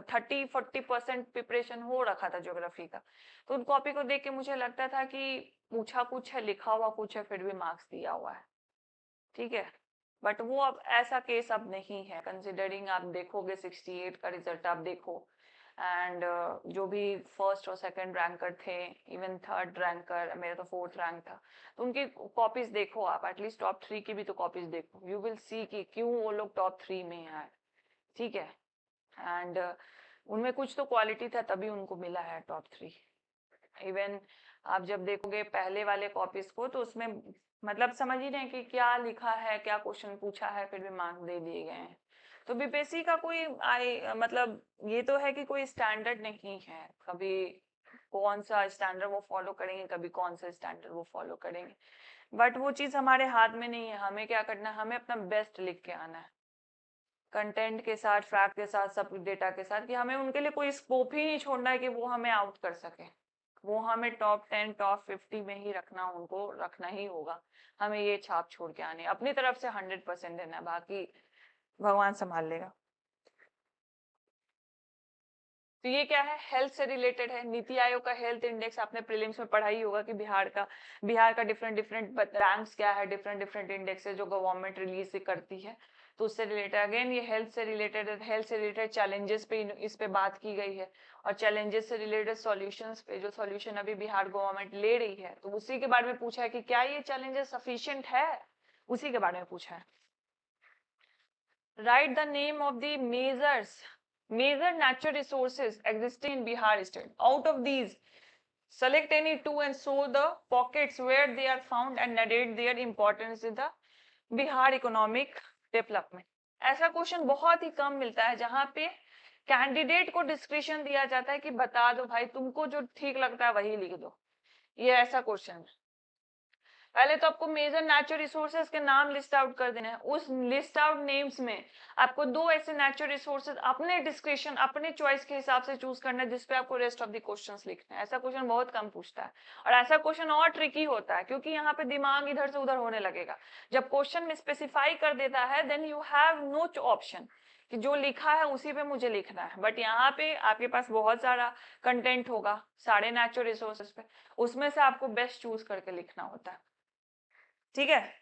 30-40% प्रिपरेशन हो रखा था ज्योग्राफी का। तो उन कॉपी को देख के मुझे लगता था कि पूछा कुछ है, लिखा हुआ कुछ है, फिर भी मार्क्स दिया हुआ है। ठीक है, बट वो अब ऐसा केस अब नहीं है, कंसिडरिंग आप देखोगे 68 का रिजल्ट आप देखो, एंड जो भी फर्स्ट और सेकंड रैंकर थे, इवन थर्ड रैंकर, मेरा तो फोर्थ रैंक था, तो उनकी कॉपीज देखो आप, एटलीस्ट टॉप 3 की भी तो कॉपीज देखो, यू विल सी कि क्यों वो लोग टॉप 3 में आए। ठीक है, एंड उनमें कुछ तो क्वालिटी था तभी उनको मिला है टॉप 3। इवन आप जब देखोगे पहले वाले कॉपीज को, तो उसमें मतलब समझ ही नहीं कि क्या लिखा है, क्या क्वेश्चन पूछा है, फिर भी मार्क्स दे दिए गए हैं। तो बीपीएससी का कोई मतलब ये तो है कि कोई स्टैंडर्ड नहीं है, कभी कौन सा स्टैंडर्ड वो फॉलो करेंगे, कभी कौन सा स्टैंडर्ड वो फॉलो करेंगे, बट वो चीज हमारे हाथ में नहीं है। हमें क्या करना है, हमें अपना बेस्ट लिख के आना है, कंटेंट के साथ, फैक्ट के साथ, सब डेटा के साथ, कि हमें उनके लिए कोई स्कोप ही नहीं छोड़ना है कि वो हमें आउट कर सके। वो हमें टॉप 10 टॉप 50 में ही रखना, उनको रखना ही होगा। हमें ये छाप छोड़ के आनी है, अपनी तरफ से 100% देना है, बाकी भगवान संभाल लेगा। तो ये क्या है, हेल्थ से रिलेटेड है। नीति आयोग का हेल्थ इंडेक्स आपने प्रीलिम्स में पढ़ा ही होगा कि बिहार का डिफरेंट डिफरेंट रैंक्स क्या है, डिफरेंट डिफरेंट इंडेक्स है जो गवर्नमेंट रिलीज करती है। तो उससे रिलेटेड अगेन ये हेल्थ से रिलेटेड है, हेल्थ से रिलेटेड चैलेंजेस पे इस पे बात की गई है, और चैलेंजेस से रिलेटेड सॉल्यूशंस पे, जो सॉल्यूशन अभी बिहार गवर्नमेंट ले रही है, तो उसी के बारे में पूछा है कि क्या ये चैलेंजेस सफिशिएंट है, उसी के बारे में पूछा है। Write the name of the major natural resources existing in Bihar state. Out of these, select any two and show the pockets where they are found and narrate their importance in the Bihar economic development. ऐसा question बहुत ही कम मिलता है जहां पे candidate को description दिया जाता है कि बता दो भाई, तुमको जो ठीक लगता है वही लिख दो। ये ऐसा क्वेश्चन है। पहले तो आपको मेजर नेचुरल रिसोर्सेज के नाम लिस्ट आउट कर देना है। उस लिस्ट आउट नेम्स में आपको दो ऐसे नेचुरल रिसोर्सेज अपने डिस्क्रिप्शन, अपने चॉइस के हिसाब से चूज करना है, जिसपे आपको रेस्ट ऑफ द क्वेश्चंस लिखना है। ऐसा क्वेश्चन बहुत कम पूछता है, और ऐसा क्वेश्चन और ट्रिकी होता है, क्योंकि यहाँ पे दिमाग इधर से उधर होने लगेगा। जब क्वेश्चन में स्पेसिफाई कर देता है, then you have no option कि जो लिखा है उसी पे मुझे लिखना है। बट यहाँ पे आपके पास बहुत सारा कंटेंट होगा, सारे नेचुरल रिसोर्सेज पे, उसमें से आपको बेस्ट चूज करके लिखना होता है। ठीक है,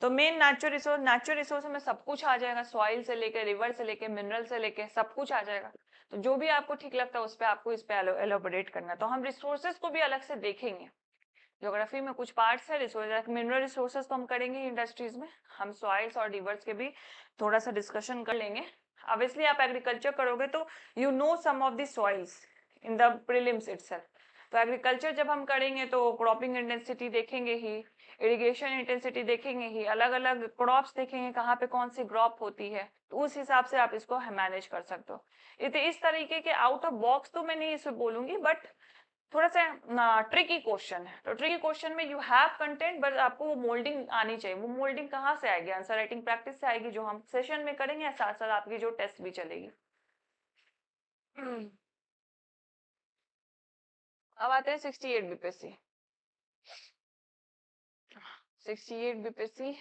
तो मेन नेचुरल रिसोर्स में सब कुछ आ जाएगा, सॉइल से लेके, रिवर से लेके, मिनरल से लेके, सब कुछ आ जाएगा। तो जो भी आपको ठीक लगता है उस पर आपको इस पे एलोबोरेट करना है। तो हम रिसोर्सेज को भी अलग से देखेंगे। ज्योग्राफी में कुछ पार्ट्स है रिसोर्स, मिनरल रिसोर्सेज तो हम करेंगे इंडस्ट्रीज में, हम सॉइल्स और रिवर्स के भी थोड़ा सा डिस्कशन कर लेंगे। ऑब्वियसली आप एग्रीकल्चर करोगे तो you know some of the soils in the prelims itself. तो एग्रीकल्चर जब हम करेंगे तो क्रॉपिंग इंटेंसिटी देखेंगे ही, इरिगेशन इंटेंसिटी देखेंगे ही, अलग अलग क्रॉप्स देखेंगे कहाँ पे कौन सी क्रॉप होती है, तो उस हिसाब से आप इसको मैनेज कर सकते हो। इस तरीके के आउट ऑफ बॉक्स तो मैं नहीं इसे बोलूंगी, बट थोड़ा सा ट्रिकी क्वेश्चन है। तो ट्रिकी क्वेश्चन में यू हैव कंटेंट, बट आपको वो मोल्डिंग आनी चाहिए। वो मोल्डिंग कहाँ से आएगी, आंसर राइटिंग प्रैक्टिस से आएगी, जो हम सेशन में करेंगे, साथ साथ आपकी जो टेस्ट भी चलेगी। अब आते हैं 68 बीपीएससी। 68 बीपीएससी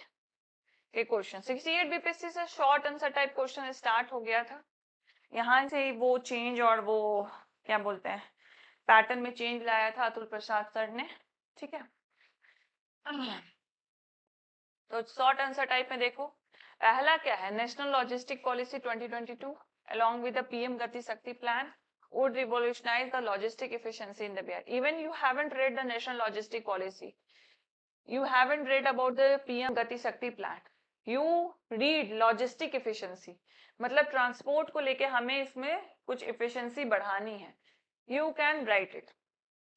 के क्वेश्चन, 68 बीपीएससी से short answer type question start हो गया था। यहाँ से वो चेंज और वो क्या बोलते हैं, पैटर्न में चेंज लाया था अतुल प्रसाद सर ने। ठीक है, तो शॉर्ट आंसर टाइप में देखो, पहला क्या है, national logistic policy 2022 along with the PM Gati Shakti plan would revolutionize the logistic efficiency in the Bihar. Even you haven't read the national logistic policy, you haven't read about the PM Gati Shakti plan, you read logistic efficiency, मतलब transport को लेके हमें इसमें कुछ efficiency बढ़ानी है, you can write it।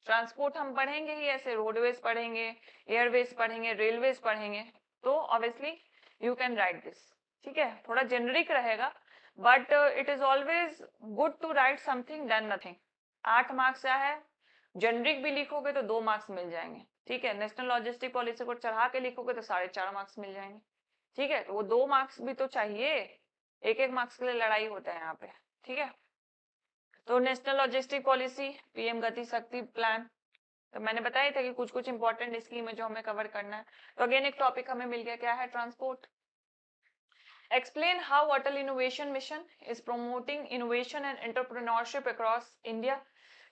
Transport हम पढ़ेंगे ही ऐसे, रोडवेज पढ़ेंगे, एयरवेज पढ़ेंगे, रेलवेज पढ़ेंगे, तो obviously you can write this. ठीक है, थोड़ा जेनरिक रहेगा, but it is always good to write something then nothing. 8 marks क्या है, जेनरिक भी लिखोगे तो 2 मार्क्स मिल जाएंगे। ठीक है, नेशनल लॉजिस्टिक पॉलिसी को चढ़ा के लिखोगे तो 4.5 मार्क्स मिल जाएंगे। ठीक है, तो वो 2 मार्क्स भी तो चाहिए, एक एक मार्क्स के लिए लड़ाई होता है यहाँ पे। ठीक है, तो नेशनल लॉजिस्टिक पॉलिसी, पीएम गति शक्ति प्लान, तो मैंने बताया था कि कुछ कुछ इंपॉर्टेंट स्कीम है जो हमें कवर करना है। तो अगेन एक टॉपिक हमें मिल गया, क्या है, transport. Explain how Atal Innovation Mission is promoting innovation and entrepreneurship across India.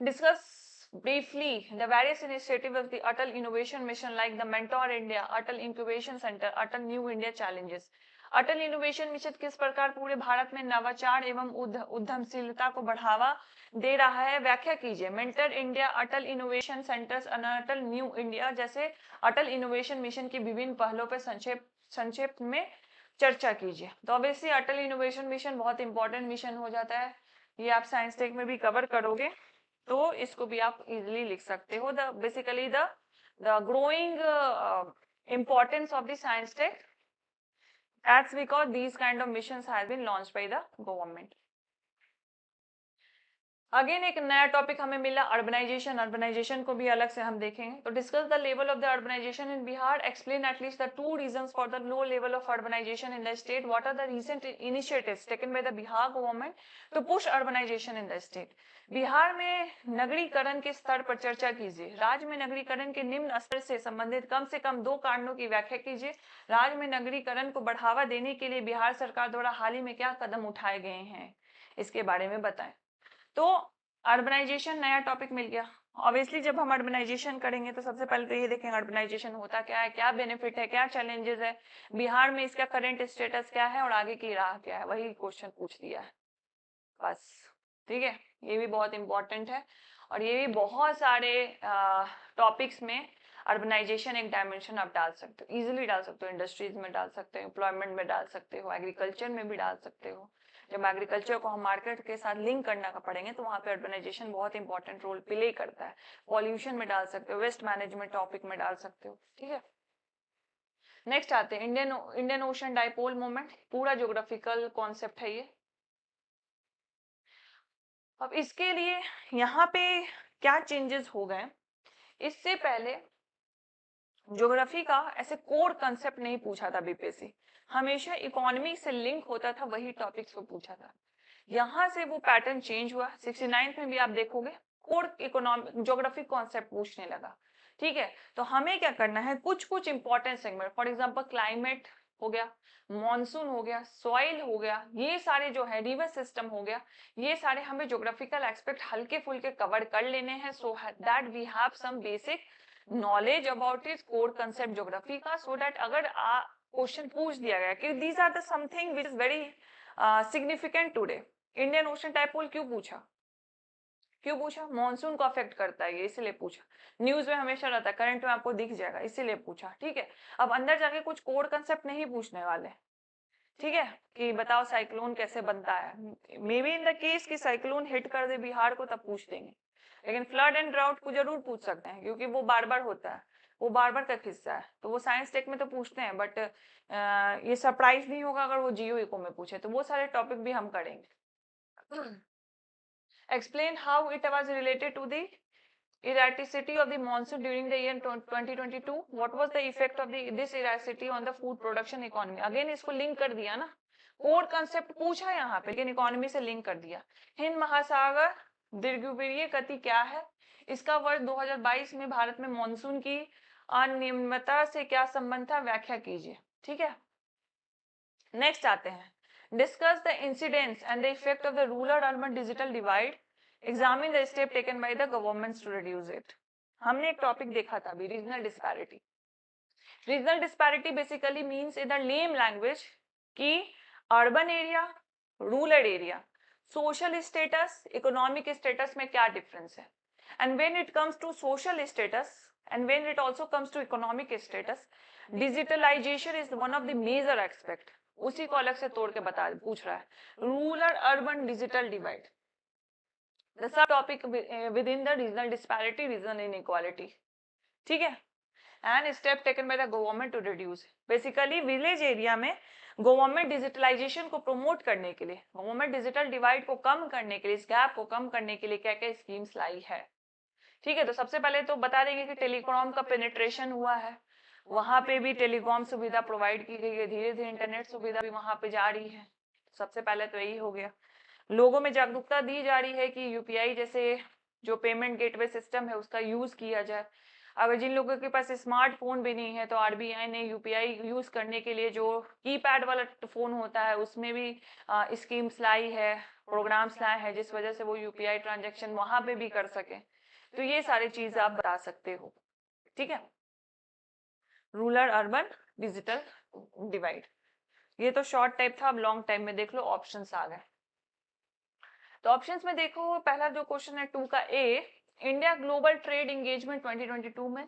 Discuss briefly the various initiatives of the Atal Innovation Mission like the Mentor India, Atal Incubation Center, Atal New India Challenges. Atal innovation mission किस प्रकार पूरे भारत में नवाचार एवं उद्यमशीलता को बढ़ावा दे रहा है, व्याख्या कीजिए। मेंटर इंडिया, अटल इनोवेशन सेंटर्स, अटल न्यू इंडिया जैसे अटल इनोवेशन मिशन के विभिन्न पहलों पर संक्षेप में चर्चा कीजिए। तो ऑब्वियसली अटल इनोवेशन मिशन बहुत इंपॉर्टेंट मिशन हो जाता है, ये आप साइंस टेक में भी कवर करोगे, तो इसको भी आप इजीली लिख सकते हो। The basically the growing importance of the science tech, that's because these kind of missions has been launched by the government. Again एक नया टॉपिक हमें मिला, अर्बनाइजेशन। अर्बनाइजेशन को भी अलग से हम देखेंगे। तो discuss the level of the urbanisation in Bihar, explain at least the 2 reasons for the low level of urbanisation in the state, what are the recent initiatives taken by the Bihar government to push urbanisation in the state. Bihar में नगरीकरण के स्तर पर चर्चा कीजिए। राज्य में नगरीकरण के निम्न स्तर से संबंधित कम से कम 2 कारणों की व्याख्या कीजिए। राज्य में नगरीकरण को बढ़ावा देने के लिए बिहार सरकार द्वारा हाल ही में क्या कदम उठाए गए हैं, इसके बारे में बताएं। तो अर्बनाइजेशन नया टॉपिक मिल गया। ऑब्वियसली जब हम अर्बनाइजेशन करेंगे तो सबसे पहले तो ये देखेंगे अर्बनाइजेशन होता क्या है, क्या बेनिफिट है, क्या चैलेंजेस है, बिहार में इसका करंट स्टेटस क्या है और आगे की राह क्या है, वही क्वेश्चन पूछ दिया है बस। ठीक है, ये भी बहुत इंपॉर्टेंट है और ये भी बहुत सारे टॉपिक्स में अर्बनाइजेशन एक डायमेंशन आप डाल सकते हो, इजीली डाल सकते हो। इंडस्ट्रीज में डाल सकते हो, एम्प्लॉयमेंट में डाल सकते हो, एग्रीकल्चर में भी डाल सकते हो। जब एग्रीकल्चर को हम मार्केट के साथ लिंक करना पड़ेंगे तो वहां पे अर्बनाइजेशन बहुत इंपॉर्टेंट रोल प्ले करता है। पॉल्यूशन में डाल सकते हो, वेस्ट मैनेजमेंट टॉपिक में डाल सकते हो। ठीक है, नेक्स्ट आते हैं इंडियन ओशन डाइपोल मोमेंट, पूरा ज्योग्राफिकल कॉन्सेप्ट है ये। अब इसके लिए यहाँ पे क्या चेंजेस हो गए, इससे पहले ज्योग्राफी का ऐसे कोर कंसेप्ट नहीं पूछा था बीपीएससी, हमेशा इकोनॉमी से लिंक होता था, वही टॉपिक्स को पूछा था। यहाँ से वो पैटर्न चेंज हुआ, 69th में भी आप देखोगे कोर इकोनॉमिक ज्योग्राफी कॉन्सेप्ट पूछने लगा। ठीक है, तो हमें क्या करना है, कुछ कुछ important segment, for example climate हो गया, मॉनसून हो गया, सॉइल हो गया, ये सारे जो है रिवर सिस्टम हो गया, ये सारे हमें ज्योग्राफिकल एस्पेक्ट हल्के फुल्के कवर कर लेने हैं, so that we have some basic knowledge about it, core concept geography का, सो दैट अगर क्वेश्चन पूछ दिया गया कि these are the something which is very significant today. Indian ocean dipole क्यों पूछा, मॉनसून को अफेक्ट करता है ये, इसीलिए पूछा। न्यूज में हमेशा रहता है, करंट में आपको दिख जाएगा, इसीलिए पूछा। ठीक है, अब अंदर जाके कुछ कोर कंसेप्ट नहीं पूछने वाले। ठीक है, कि बताओ साइक्लोन कैसे बनता है, may be in the case कि साइक्लोन हिट कर दे बिहार को तब पूछ देंगे, लेकिन फ्लड एंड ड्राउट को जरूर पूछ सकते हैं क्योंकि वो बार बार होता है, वो बार बार का किस्सा है, तो वो साइंस टेक में तो पूछते हैं, बट ये सरप्राइज नहीं होगा अगर वो जियो इको में पूछे, तो वो सारे टॉपिक भी हम करेंगे। Explain how it was related to the erraticity of the monsoon during the year 2022. What was the effect of this erraticity on the food production economy? Again इसको लिंक कर दिया ना, कोर कंसेप्ट पूछा यहाँ पे लेकिन इकोनॉमी से link कर दिया। हिंद महासागर दीर्घवृत्तीय गति क्या है, इसका वर्ष 2022 में भारत में मॉनसून की अनियमितता से क्या संबंध था, व्याख्या कीजिए। ठीक है, नेक्स्ट आते हैं, discuss the incidence and the effect of the rural-urban digital divide. Examine the step taken by the governments to reduce it. हमने एक टॉपिक देखा था अभी, regional disparity. Regional disparity basically means in the lame language कि urban area, rural area, social status, economic status में क्या difference है। And when it comes to social status and when it also comes to economic status, digitalization is one of the major aspect, उसी को अलग से तोड़ के बता पूछ रहा है। Rural urban digital divide, the sub topic with in the regional disparity, regional inequality. ठीक है, and step taken by the government to reduce. Basically village area में गवर्नमेंट डिजिटलाइजेशन को प्रमोट करने के लिए, गवर्नमेंट डिजिटल डिवाइड को कम करने के लिए, इस गैप को कम करने के लिए क्या क्या स्कीम्स लाई है। ठीक है, तो सबसे पहले तो बता देंगे कि टेलीकॉम का पेनिट्रेशन हुआ है, वहां पे भी टेलीकॉम सुविधा प्रोवाइड की गई है, धीरे धीरे इंटरनेट सुविधा भी वहां पे जा रही है। सबसे पहले तो यही हो गया। लोगों में जागरूकता दी जा रही है कि यूपीआई जैसे जो पेमेंट गेटवे सिस्टम है उसका यूज किया जाए। अगर जिन लोगों के पास स्मार्टफोन भी नहीं है तो आरबीआई ने यूपीआई यूज करने के लिए जो कीपैड वाला फोन होता है उसमें भी स्कीम्स लाई है, प्रोग्राम्स लाए हैं, जिस वजह से वो यूपीआई ट्रांजैक्शन वहां पे भी कर सके। तो ये सारी चीज आप बता सकते हो, ठीक है। रूरल अर्बन डिजिटल डिवाइड, ये तो शॉर्ट टाइप था। अब लॉन्ग टाइम में देख लो, ऑप्शंस आ गए। तो ऑप्शंस में देखो, पहला जो क्वेश्चन है 2 का ए, इंडिया ग्लोबल ट्रेड एंगेजमेंट 2022 में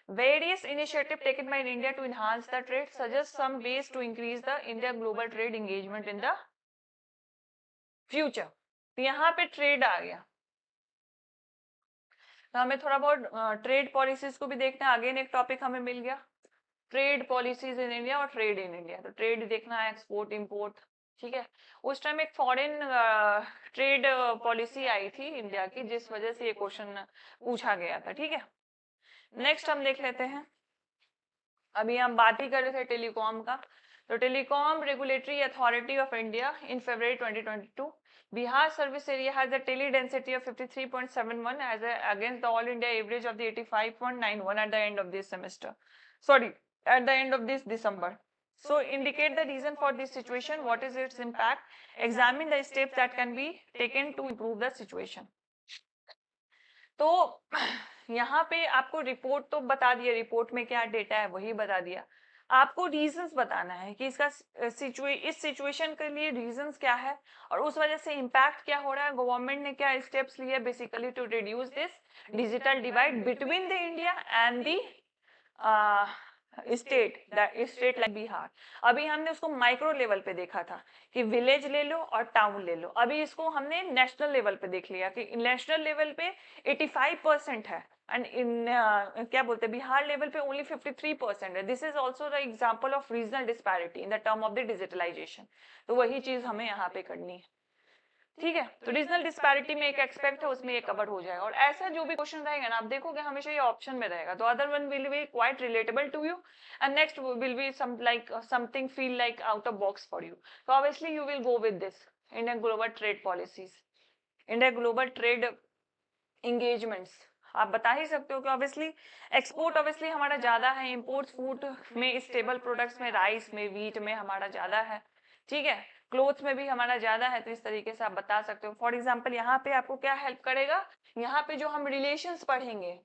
various initiative taken by India to enhance the trade, suggest some ways to increase the India global trade engagement in the future। तो यहाँ पे ट्रेड आ गया, तो हमें थोड़ा बहुत ट्रेड पॉलिसीज को भी देखना है। अगेन एक टॉपिक हमें मिल गया, ट्रेड पॉलिसीज इन इंडिया और ट्रेड इन इंडिया। तो ट्रेड देखना है, एक्सपोर्ट इंपोर्ट, ठीक है। उस टाइम एक फॉरेन ट्रेड पॉलिसी आई थी इंडिया की, जिस वजह से ये क्वेश्चन पूछा गया था, ठीक है। नेक्स्ट हम देख लेते हैं, अभी हम बात ही कर रहे थे टेलीकॉम का। तो telecom regulatory authority of India in February 2022, Bihar service area has a tele density of 53.71 as against the all India average of the 85.91 at the end of this semester. Sorry, at the end of this December. So indicate the reason for this situation, what is its impact, examine the steps that can be taken to improve the situation. तो यहाँ पे आपको report तो बता दिया, report में क्या data है वही बता दिया। आपको रीजंस बताना है कि इसका इस सिचुएशन के लिए रीजंस क्या है और उस वजह से इम्पैक्ट क्या हो रहा है, गवर्नमेंट ने क्या स्टेप्स लिए basically to reduce this digital divide between the India and the state like Bihar. अभी हमने उसको माइक्रो लेवल पे देखा था कि विलेज ले लो और टाउन ले लो, अभी इसको हमने नेशनल लेवल पे देख लिया कि नेशनल लेवल पे 85% है एंड इन क्या बोलते हैं बिहार लेवल पे ओनली 53% है। This is also the example of regional disparity in the term of the digitalisation. तो वही चीज हमें यहाँ पे करनी है, ठीक है। तो रीजनल डिस्पैरिटी में एक एक्सपेक्ट है, उसमें ये कवर हो जाएगा। और ऐसा जो भी क्वेश्चन रहेगा ना, आप देखोगे हमेशा ये ऑप्शन में रहेगा, तो other one will be quite relatable to you and next will be some like something feel like out of box for you. तो obviously you will go with this Indian global trade policies, India global trade engagements. आप बता ही सकते हो कि obviously export obviously हमारा ज्यादा है, import food में स्टेबल प्रोडक्ट्स में राइस में व्हीट में हमारा ज्यादा है, ठीक है। क्लोथ्स में भी हमारा ज्यादा है, तो इस तरीके से आप बता सकते हो। फॉर एग्जांपल यहाँ पे आपको क्या हेल्प करेगा, यहाँ पे जो हम रिलेशंस पढ़ेंगे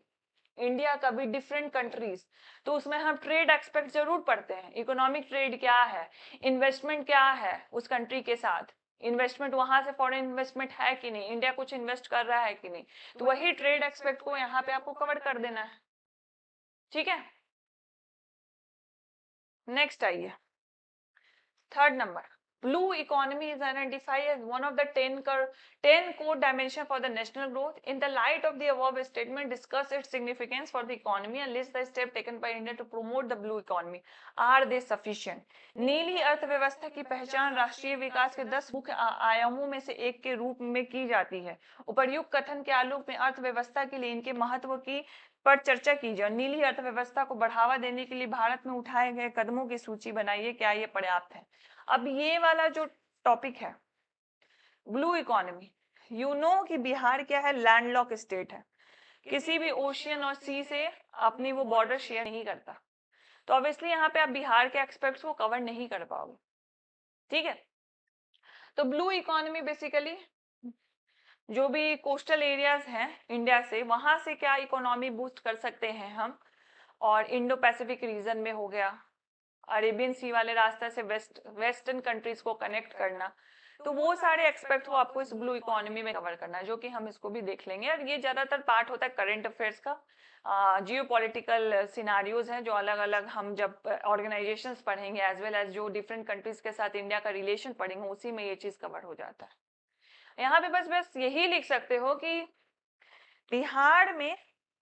इंडिया का भी डिफरेंट कंट्रीज, तो उसमें हम ट्रेड एक्सपेक्ट जरूर पढ़ते हैं। इकोनॉमिक ट्रेड क्या है, इन्वेस्टमेंट क्या है उस कंट्री के साथ, इन्वेस्टमेंट वहां से फॉरेन इन्वेस्टमेंट है कि नहीं, इंडिया कुछ इन्वेस्ट कर रहा है कि नहीं, तो वही ट्रेड एक्सपेक्ट को यहाँ पे आपको कवर कर देना है, ठीक है। नेक्स्ट आइए, third number, blue economy is identified as one of the 10 core dimension for the national growth. In the light of the above statement, discuss its significance for the economy and list the steps taken by India to promote the blue economy. Are they sufficient? नीली अर्थव्यवस्था की पहचान राष्ट्रीय विकास के 10 मुख्य आयामों में से एक के रूप में की जाती है। उपर्युक्त कथन के आलोक में अर्थव्यवस्था के लिए इनके महत्व की पर चर्चा की जाए। नीली अर्थव्यवस्था को बढ़ावा देने के लिए भारत में उठाए गए कदमों की सूची बनाइए, क्या ये पर्याप्त है। अब ये वाला जो टॉपिक है ब्लू इकोनॉमी, यू नो कि बिहार क्या है, लैंडलॉक स्टेट है, किसी भी ओशियन और सी से अपनी वो बॉर्डर शेयर नहीं करता, तो ऑब्वियसली यहाँ पे आप बिहार के एक्सपेक्ट्स को कवर नहीं कर पाओगे, ठीक है। तो ब्लू इकोनॉमी बेसिकली जो भी कोस्टल एरियाज हैं इंडिया से, वहां से क्या इकोनॉमी बूस्ट कर सकते हैं हम, और इंडो पैसिफिक रीजन में हो गया, अरेबियन सी वाले रास्ते से वेस्टर्न कंट्रीज को कनेक्ट करना, तो वो सारे एक्सपेक्ट को आपको इस ब्लू इकोनॉमी में कवर करना है, जो कि हम इसको भी देख लेंगे। और ये ज्यादातर पार्ट होता है करंट अफेयर्स का, जियो पॉलिटिकल सिनारियोज हैं जो अलग अलग हम जब ऑर्गेनाइजेशंस पढ़ेंगे एज वेल एज जो डिफरेंट कंट्रीज के साथ इंडिया का रिलेशन पढ़ेंगे, उसी में ये चीज कवर हो जाता है। यहाँ पे बस यही लिख सकते हो कि बिहार में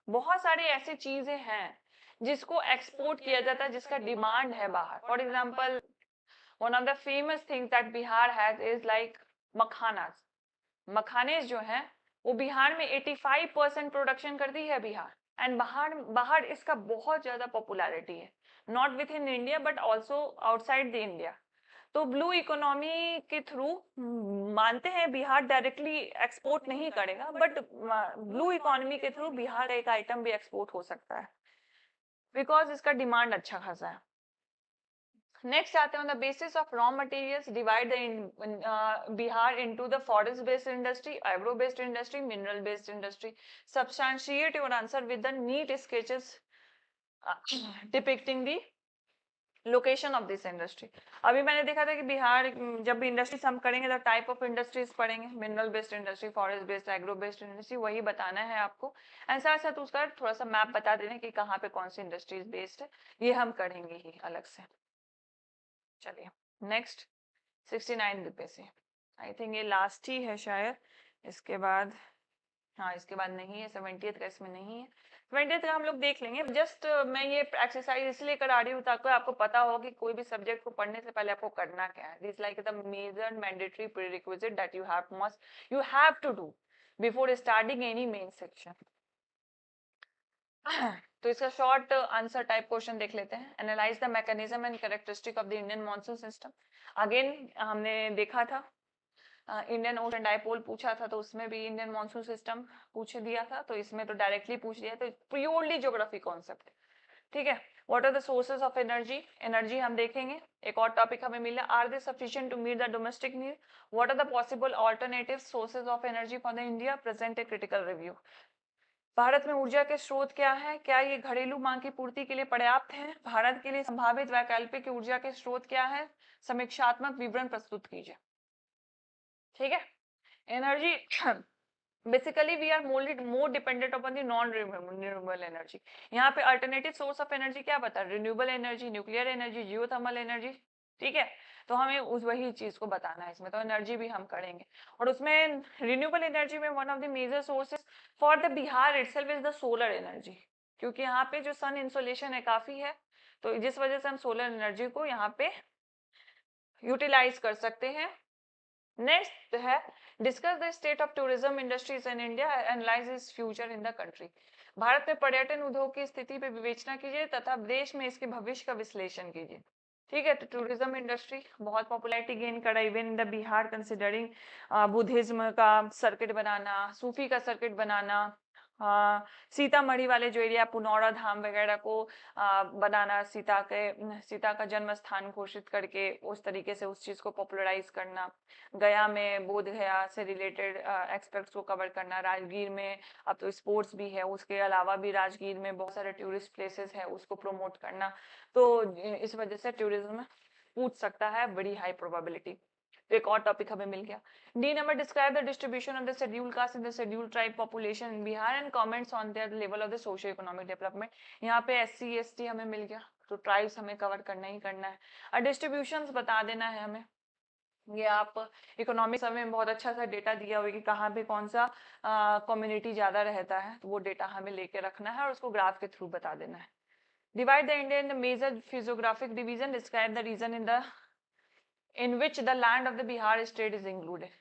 बहुत सारी ऐसी चीजें हैं जिसको एक्सपोर्ट किया जाता है, जिसका डिमांड है बाहर। For example one of the famous things that Bihar has is like makhanas. मखाने जो है वो बिहार में 85% प्रोडक्शन करती है बिहार, एंड बाहर इसका बहुत ज्यादा पॉपुलैरिटी है, not with in India but also outside the India. तो ब्लू इकोनॉमी के थ्रू मानते हैं बिहार डायरेक्टली एक्सपोर्ट नहीं करेगा, बट ब्लू इकोनॉमी के थ्रू बिहार एक आइटम भी एक्सपोर्ट हो सकता है, बिकॉज इसका डिमांड अच्छा खासा है। नेक्स्ट आते हैं, on the basis of raw materials divide the Bihar into the forest based industry, agro based industry, mineral based industry. Substantiate your answer with the neat sketches depicting the location of this industry. अभी मैंने देखा था कि बिहार जब भी industries हम करेंगे तो टाइप ऑफ इंडस्ट्रीज पढ़ेंगे, mineral based industry, forest based, agro based industry, वही बताना है आपको। एंड साथ साथ उसका थोड़ा सा मैप बता देना कि कहाँ पे कौन सी इंडस्ट्रीज बेस्ड है, ये हम करेंगे ही अलग से। चलिए नेक्स्ट 69 रुपए से, आई थिंक ये लास्ट ही है शायद, इसके बाद हाँ इसके बाद नहीं है, 70th का इसमें नहीं है, 20th का हम लोग देख लेंगे। जस्ट मैं ये एक्सरसाइज इसलिए करा रही हूँ ताकि आपको पता हो कि कोई भी सब्जेक्ट को पढ़ने से पहले आपको करना क्या है। This like the major mandatory prerequisite that you have to do before starting any main section. तो इसका शॉर्ट आंसर टाइप क्वेश्चन देख लेते हैं। Analyse the mechanism and characteristic of the Indian monsoon system. Again हमने देखा था Indian ocean dipole पूछा था, तो उसमें भी इंडियन मॉनसून सिस्टम पूछ दिया था, तो इसमें तो डायरेक्टली पूछ दिया, तो प्योरली ज्योग्राफी कॉन्सेप्ट। ठीक है, what are the sources of energy, energy हम देखेंगे। एक और टॉपिक हमें मिला, are they sufficient to meet the domestic need, what are the possible alternative sources of energy for the India, present a critical review. भारत में ऊर्जा के स्रोत क्या है, क्या ये घरेलू मांग की पूर्ति के लिए पर्याप्त है, भारत के लिए संभावित वैकल्पिक ऊर्जा के स्रोत क्या है, समीक्षात्मक विवरण प्रस्तुत कीजिए। ठीक है, energy basically we are more dependent upon the non renewable energy. यहाँ पे अल्टरनेटिव सोर्स ऑफ एनर्जी क्या बता, renewable energy, nuclear energy, geothermal energy. ठीक है, तो हमें उस वही चीज को बताना है इसमें, तो एनर्जी भी हम करेंगे। और उसमें रिन्यूएबल एनर्जी में one of the major sources for the Bihar itself is the solar energy, क्योंकि यहाँ पे जो सन इंसोलेशन है काफी है, तो जिस वजह से हम सोलर एनर्जी को यहाँ पे यूटिलाइज कर सकते हैं। नेक्स्ट है, discuss the state of tourism industries in India, analyse its future in the country. Bharat में पर्यटन उद्योग की स्थिति पे विवेचना कीजिए तथा देश में इसके भविष्य का विश्लेषण कीजिए। ठीक है, तो टूरिज्म इंडस्ट्री बहुत पॉपुलैरिटी गेन करा even in the Bihar, considering Buddhism का सर्किट बनाना, सूफी का सर्किट बनाना, सीतामढ़ी वाले जो एरिया पुनौरा धाम वगैरह को बनाना, सीता का जन्म स्थान घोषित करके उस तरीके से उस चीज को पॉपुलराइज करना, गया में बोध गया से रिलेटेड एक्सपेक्ट्स को कवर करना, राजगीर में अब तो स्पोर्ट्स भी है, उसके अलावा भी राजगीर में बहुत सारे टूरिस्ट प्लेसेस है, उसको प्रमोट करना। तो इस वजह से टूरिज्म पूछ सकता है, बड़ी हाई प्रोबेबिलिटी। तो एक और टॉपिक हमें मिल गया। D number, describe the distribution of the schedule caste in the schedule tribe population in Bihar and comments on their level of the socio economic development. यहाँ पे SC ST हमें मिल गया, तो ट्राइब्स हमें कवर करना ही करना है, और डिस्ट्रीब्यूशंस बता देना है हमें। ये आप इकोनॉमिक्स में बहुत अच्छा सा डेटा दिया हुआ है कि कहाँ पे कौन सा कम्युनिटी ज्यादा रहता है, तो वो डेटा हमें लेके रखना है और उसको ग्राफ के थ्रू बता देना है। Divide the India in the major physiographic division, describe the region in which the land of the Bihar state is included।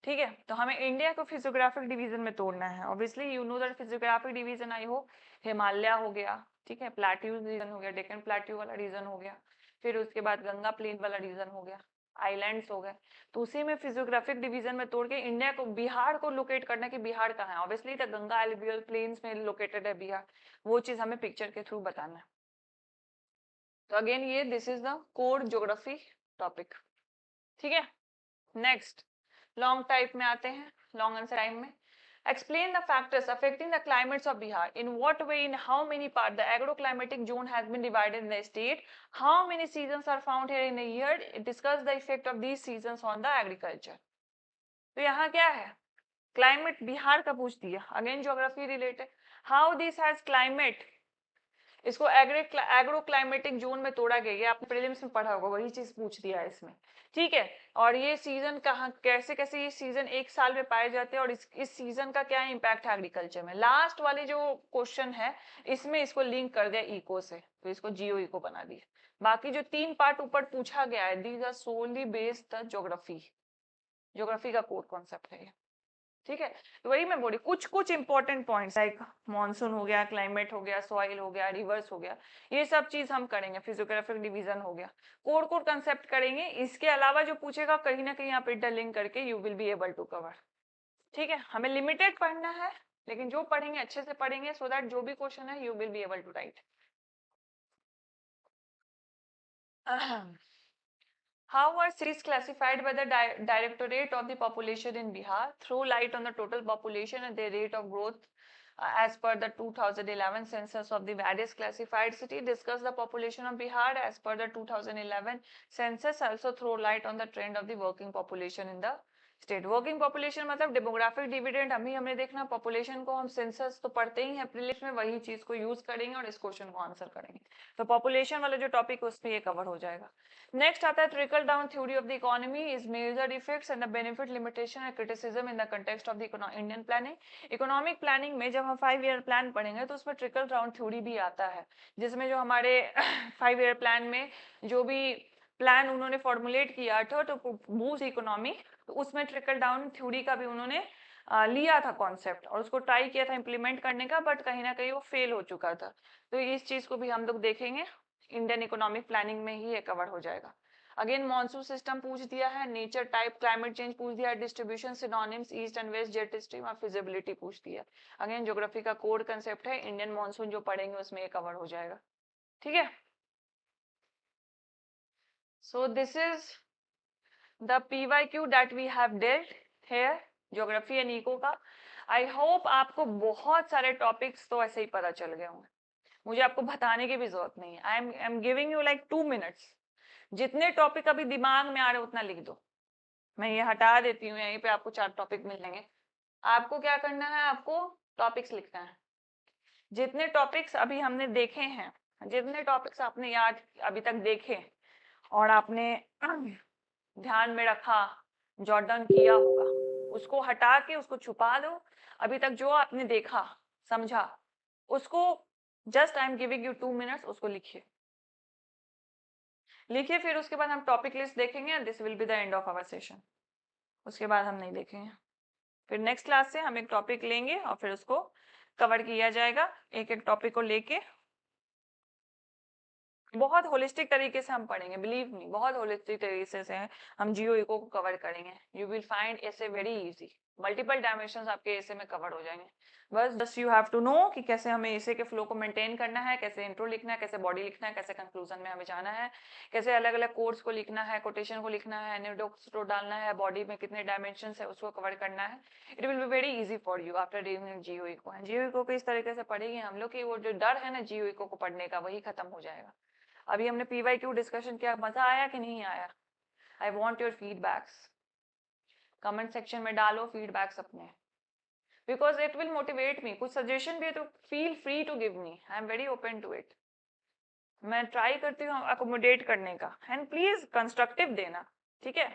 ठीक है, तो हमें इंडिया को फिजियोग्राफिक डिवीजन में तोड़ना है। Obviously you know that physiographic division आई हो, हिमालय हो गया, ठीक है, प्लेट्यू रीजन हो गया, डेक्कन प्लेट्यू वाला रीजन हो गया, फिर उसके बाद गंगा प्लेन वाला रीजन हो गया, आइलैंड्स हो गए। तो उसी में फिजियोग्राफिक डिवीजन में तोड़ के इंडिया को, बिहार को लोकेट करना कि बिहार कहाँ है। Obviously the Ganga alluvial plains में लोकेटेड है बिहार, वो चीज हमें पिक्चर के थ्रू बताना है। तो अगेन ये this is the core geography topic. ठीक है, नेक्स्ट लॉन्ग टाइप में आते हैं, लॉन्ग आंसर टाइम में। Explain the factors affecting the climates of Bihar. In what way, in how many parts the agroclimatic zone has been divided in the state? How many seasons are found here in a year? Discuss the effect of these seasons on the agriculture. तो यहाँ क्या है, climate Bihar का पूछ दिया, again geography related. How this has climate, इसको agro climatic zone में तोड़ा गया, ये आपने प्रीलिम्स में पढ़ा होगा, वही चीज पूछ दिया है इसमें। ठीक है, और ये सीजन कहाँ, कैसे कैसे ये सीजन एक साल में पाए जाते हैं, और इस सीजन का क्या इम्पैक्ट है एग्रीकल्चर में। लास्ट वाले जो क्वेश्चन है इसमें इसको लिंक कर दिया इको से, तो इसको जियो इको बना दिया। बाकी जो 3 पार्ट ऊपर पूछा गया है, these are solely based the geography, geography का कोर कॉन्सेप्ट है ये। ठीक है, तो वही मैं बोल रही, कुछ कुछ इंपॉर्टेंट पॉइंट्स लाइक मॉनसून हो गया, क्लाइमेट हो गया, सॉइल हो गया, रिवर्स हो गया, ये सब चीज हम करेंगे। फिजियोग्राफिक डिवीजन हो गया, कोर कोर कंसेप्ट करेंगे। इसके अलावा जो पूछेगा कहीं ना कहीं आप इंटरलिंक करके you will be able to cover. ठीक है, हमें लिमिटेड पढ़ना है, लेकिन जो पढ़ेंगे अच्छे से पढ़ेंगे, सो दैट जो भी क्वेश्चन है you will be able to write. How are cities classified by the Directorate of the Population in Bihar? Throw light on the total population and their rate of growth as per the 2011 census of the various classified city. Discuss the population of Bihar as per the 2011 census. Also throw light on the trend of the working population in the state. Working population मतलब demographic dividend हमने देखना, population को हम census तो पढ़ते ही हैं prelims में, वही चीज को यूज करेंगे और इस क्वेश्चन को आंसर करेंगे। तो पॉपुलेशन वाला जो टॉपिक है उसमें ये कवर हो जाएगा। नेक्स्ट आता है trickle down theory of the economy is major effects and the benefit limitation and criticism in the context of the Indian planning. Economic planning में जब हम 5 ईयर प्लान पढ़ेंगे तो उसमें ट्रिकल डाउन थ्योरी भी आता है, जिसमें जो हमारे 5 ईयर प्लान में जो भी प्लान उन्होंने फॉर्मुलेट किया था तो बूस्ट इकोनॉमी, तो उसमें ट्रिकल डाउन थ्योरी का भी उन्होंने लिया था कॉन्सेप्ट और उसको ट्राई किया था इम्प्लीमेंट करने का, बट कहीं ना कहीं वो फेल हो चुका था। तो इस चीज को भी हम लोग देखेंगे, इंडियन इकोनॉमिक प्लानिंग में ही ये कवर हो जाएगा। अगेन मॉनसून सिस्टम पूछ दिया है, नेचर टाइप क्लाइमेट चेंज पूछ दिया है, distribution synonyms east and west jet stream और फिजिबिलिटी पूछ दिया। अगेन ज्योग्राफी का कोड कंसेप्ट है, इंडियन मॉनसून जो पढ़ेंगे उसमें ये कवर हो जाएगा। ठीक है, so this is the PYQ that we have dealt here, geography and eco का। आई होप आपको बहुत सारे टॉपिक्स तो ऐसे ही पता चल गए होंगे, मुझे आपको बताने की भी जरूरत नहीं है। आई am giving you like 2 minutes, जितने टॉपिक अभी दिमाग में आ रहे उतना लिख दो। मैं ये हटा देती हूँ, यहीं पे आपको 4 टॉपिक मिल जाएंगे। आपको क्या करना है, आपको टॉपिक्स लिखना है। जितने टॉपिक्स अभी हमने देखे हैं, जितने टॉपिक्स आपने याद अभी तक देखे और आपने ध्यान में रखा, जॉट डाउन किया होगा, उसको हटा के उसको छुपा दो। अभी तक जो आपने देखा समझा उसको just I am giving you 2 minutes, उसको लिखिए। लिखिए, फिर उसके बाद हम टॉपिक लिस्ट देखेंगे, this will be the end of our session. उसके बाद हम नहीं देखेंगे, फिर नेक्स्ट क्लास से हम एक टॉपिक लेंगे और फिर उसको कवर किया जाएगा। एक एक टॉपिक को लेके बहुत होलिस्टिक तरीके से हम पढ़ेंगे, बिलीव मी, बहुत होलिस्टिक तरीके से हम जियो इको को कवर करेंगे। यू विल फाइंड ऐसे वेरी इजी, मल्टीपल डायमेंशंस आपके ऐसे में कवर हो जाएंगे। बस just you have to know कि कैसे हमें ऐसे के फ्लो को मेंटेन करना है, कैसे इंट्रो लिखना है, कैसे बॉडी लिखना है, कैसे कंक्लूजन में हमें जाना है, कैसे अलग अलग कोर्स को लिखना है, कोटेशन को लिखना है, एनेक्डोट्स को डालना है, बॉडी में कितने डायमेंशन है उसको कवर करना है। It will be very easy for you after reading geo eco. Geo eco को इस तरीके से पढ़ेंगे हम लोग कि वो जो डर है ना जियो इको को पढ़ने का, वही खत्म हो जाएगा। अभी हमने PYQ डिस्कशन किया, मजा आया कि नहीं आया? I want your feedbacks, comment section में डालो फीडबैक्स अपने, because it will motivate me. कुछ सजेशन भी है तो feel free to give me, I am very open to it. मैं ट्राई करती हूँ अकोमोडेट करने का, एंड प्लीज कंस्ट्रक्टिव देना, ठीक है?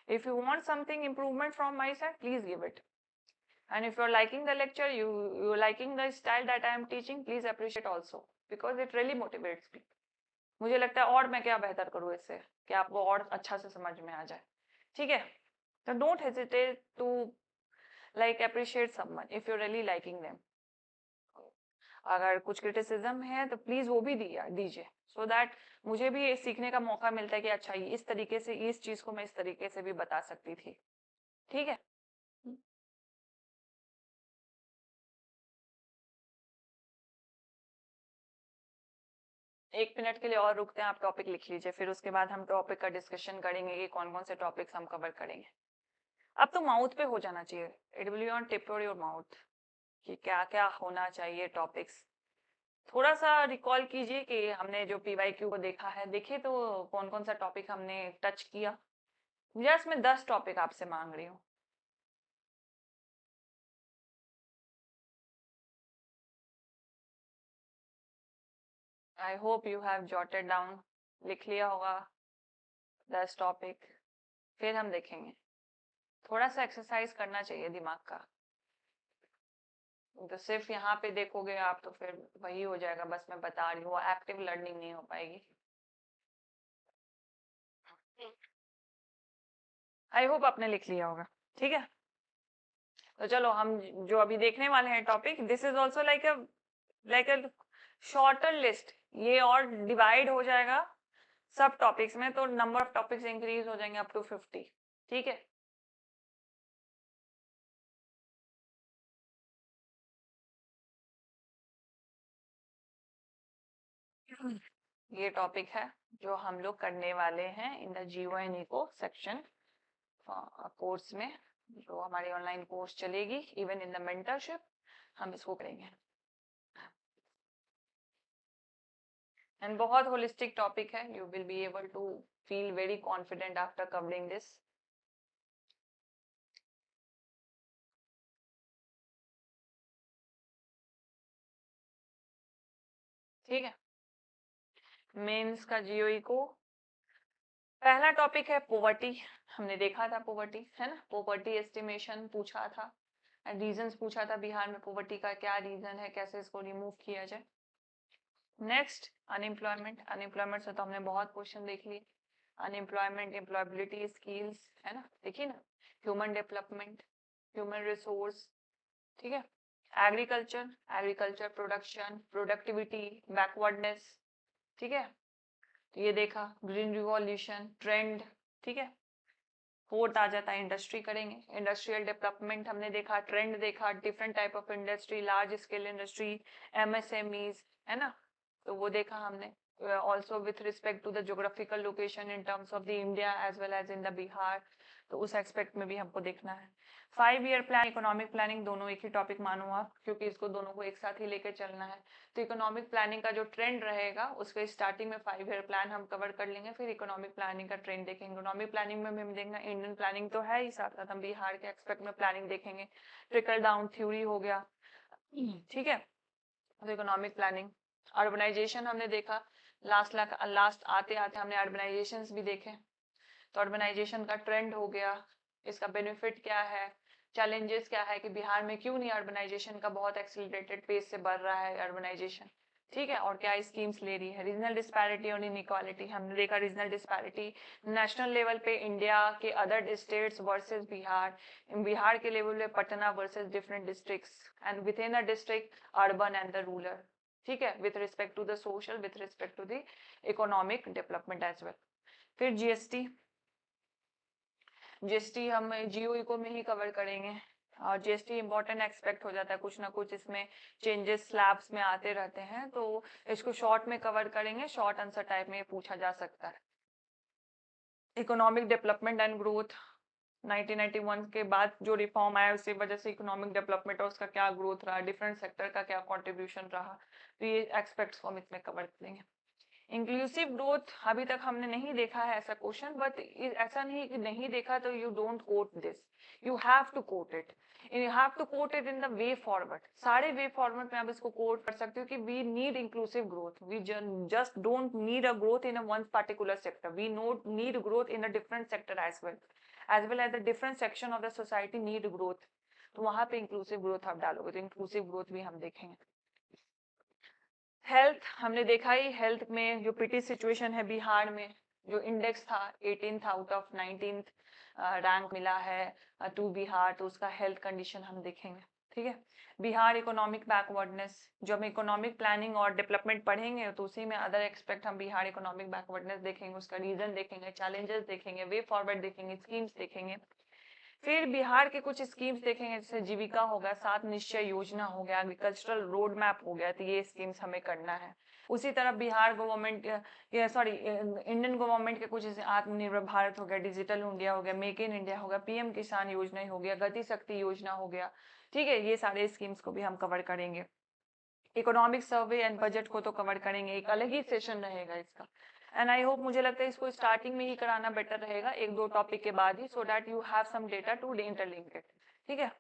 If you want something improvement from my side, please give it. And if you're liking the lecture, you're liking the style that I am teaching, please appreciate also, because it really motivates me. मुझे लगता है और मैं क्या बेहतर करूँ इससे कि आपको और अच्छा से समझ में आ जाए। ठीक है, तो don't hesitate to like appreciate someone if you really liking them. अगर कुछ क्रिटिसिज्म है तो प्लीज वो भी दीजिए, सो दैट मुझे भी सीखने का मौका मिलता है कि अच्छा इस तरीके से इस चीज को मैं इस तरीके से भी बता सकती थी। ठीक है, 1 मिनट के लिए और रुकते हैं, आप टॉपिक लिख लीजिए, फिर उसके बाद हम टॉपिक का डिस्कशन करेंगे कि कौन कौन से टॉपिक्स हम कवर करेंगे। अब तो माउथ पे हो जाना चाहिए, it will be on tip of your mouth कि क्या क्या होना चाहिए टॉपिक्स। थोड़ा सा रिकॉल कीजिए कि हमने जो PYQ को देखा है, देखिए तो कौन कौन सा टॉपिक हमने टच किया। जस्ट मैं 10 टॉपिक आपसे मांग रही हूँ। I hope you have jotted down, लिख लिया होगा 10 टॉपिक, फिर हम देखेंगे। थोड़ा सा एक्सरसाइज करना चाहिए दिमाग का, तो सिर्फ यहाँ पे देखोगे आप तो फिर वही हो जाएगा, बस मैं बता रही हूँ, एक्टिव लर्निंग नहीं हो पाएगी। आई होप आपने लिख लिया होगा, ठीक है? तो चलो हम जो अभी देखने वाले हैं topic, this is also like a shorter list, ये और डिवाइड हो जाएगा सब टॉपिक्स में, तो नंबर ऑफ टॉपिक्स इंक्रीज हो जाएंगे अप टू 50। ठीक है, ये टॉपिक है जो हम लोग करने वाले हैं in the geo and eco section course में, जो हमारी ऑनलाइन कोर्स चलेगी इवन इन द मेंटरशिप, हम इसको करेंगे। एंड बहुत होलिस्टिक टॉपिक है, you will be able to feel very confident after covering this. ठीक है, मेंस का जियो इको पहला टॉपिक है पोवर्टी। हमने देखा था पोवर्टी, है ना, पोवर्टी एस्टिमेशन पूछा था एंड रीजंस पूछा था बिहार में पोवर्टी का क्या रीजन है, कैसे इसको रिमूव किया जाए। नेक्स्ट अनएम्प्लॉयमेंट, अनएम्प्लॉयमेंट से तो हमने बहुत क्वेश्चन देख लिए। अनएम्प्लॉयमेंट, एम्प्लॉयबिलिटी, स्किल्स, है ना, देखिए ना, ह्यूमन डेवलपमेंट, ह्यूमन रिसोर्स, ठीक है, agriculture, agriculture production, productivity, backwardness, ठीक है, तो ये देखा, ग्रीन रिवॉल्यूशन, ट्रेंड, ठीक है। फोर्थ आ जाता है इंडस्ट्री, करेंगे इंडस्ट्रियल डेवलपमेंट, हमने देखा ट्रेंड, देखा different type of industry, large scale industry, MSMEs, है ना, तो वो देखा हमने। Also with respect to the geographical location in terms of the India as well as in the Bihar, तो उस एक्सपेक्ट में भी हमको देखना है। 5 ईयर प्लान, इकोनॉमिक प्लानिंग, दोनों एक ही टॉपिक मानो आप, क्योंकि इसको दोनों को एक साथ ही लेके चलना है। तो इकोनॉमिक प्लानिंग का जो ट्रेंड रहेगा उसके स्टार्टिंग में 5 ईयर प्लान हम कवर कर लेंगे, फिर इकोनॉमिक प्लानिंग का ट्रेंड देखेंगे। इकोनॉमिक प्लानिंग में भी हम देखेंगे, इंडियन प्लानिंग तो है ही, साथ साथ हम बिहार के एक्सपेक्ट में प्लानिंग देखेंगे। ट्रिकल डाउन थ्योरी हो गया, ठीक है। तो इकोनॉमिक प्लानिंग, अर्बनाइजेशन हमने देखा, लास्ट आते आते हमने अर्बनाइजेशन भी देखे, तो अर्बनाइजेशन का ट्रेंड हो गया, इसका बेनिफिट क्या है, चैलेंजेस क्या है कि बिहार में क्यों नहीं अर्बनाइजेशन का बहुत एक्सीलरेटेड पेस से बढ़ रहा है अर्बनाइजेशन, ठीक है, और क्या स्कीम्स ले रही है। रीजनल डिस्पैरिटी और इनइक्वालिटी, हमने देखा रीजनल डिस्पैरिटी नेशनल लेवल पे इंडिया के other states versus Bihar, Bihar के लेवल पे Patna versus different districts and with in a district urban and the rural, ठीक है, with respect to the social, with respect to the economic development as well. फिर GST, GST हम geo eco में ही cover करेंगे, और GST important expect हो जाता है, कुछ ना कुछ इसमें चेंजेस स्लैब्स में आते रहते हैं, तो इसको शॉर्ट में कवर करेंगे, शॉर्ट आंसर टाइप में पूछा जा सकता है। इकोनॉमिक डेवलपमेंट एंड ग्रोथ, 1991 के बाद जो रिफॉर्म आया उसकी वजह से इकोनॉमिक डेवलपमेंट और उसका क्या ग्रोथ रहा, डिफरेंट सेक्टर का क्या कंट्रीब्यूशन रहा, तो ये एक्सपेक्ट्स को हम इसमें कवर करेंगे। इंक्लूसिव ग्रोथ अभी तक हमने नहीं देखा है ऐसा क्वेश्चन, बट ऐसा नहीं कि नहीं देखा तो you don't quote this, you have to quote it, you have to quote it in the way forward. सारे वे फॉरवर्ड में आप इसको कोट कर सकते हो कि we need inclusive growth, we just don't need a growth in a one particular sector, we need growth in a different sector as well as the different section of the society need growth, तो वहां पे inclusive growth आप डालोगे तो inclusive growth भी हम देखेंगे। Health हमने देखा ही, हेल्थ में जो पिटी सिचुएशन है बिहार में, जो इंडेक्स था 18th out of 19th rank मिला है टू बिहार, तो उसका हेल्थ कंडीशन हम देखेंगे, ठीक है। बिहार इकोनॉमिक बैकवर्डनेस, जो हम इकोनॉमिक प्लानिंग और डेवलपमेंट पढ़ेंगे तो उसी में अदर एक्सपेक्ट हम बिहार इकोनॉमिक बैकवर्डनेस देखेंगे, उसका रीजन देखेंगे, चैलेंजेस देखेंगे, वे फॉरवर्ड देखेंगे, स्कीम्स देखेंगे। फिर बिहार के कुछ स्कीम्स देखेंगे, जैसे जीविका हो गया, 7 निश्चय योजना हो गया, एग्रीकल्चरल रोड मैप हो गया, तो ये स्कीम्स हमें करना है। उसी तरह Bihar government, sorry Indian government के कुछ जैसे आत्मनिर्भर भारत हो गया, डिजिटल इंडिया हो गया, मेक इन इंडिया हो गया, पीएम किसान योजना हो गया, गति शक्ति योजना हो गया, ठीक है, ये सारे स्कीम्स को भी हम कवर करेंगे। इकोनॉमिक सर्वे एंड बजट को तो कवर करेंगे, एक अलग ही सेशन रहेगा इसका, एंड आई होप, मुझे लगता है इसको स्टार्टिंग में ही कराना बेटर रहेगा, एक दो टॉपिक के बाद ही, so that you have some data to interlink it, ठीक है।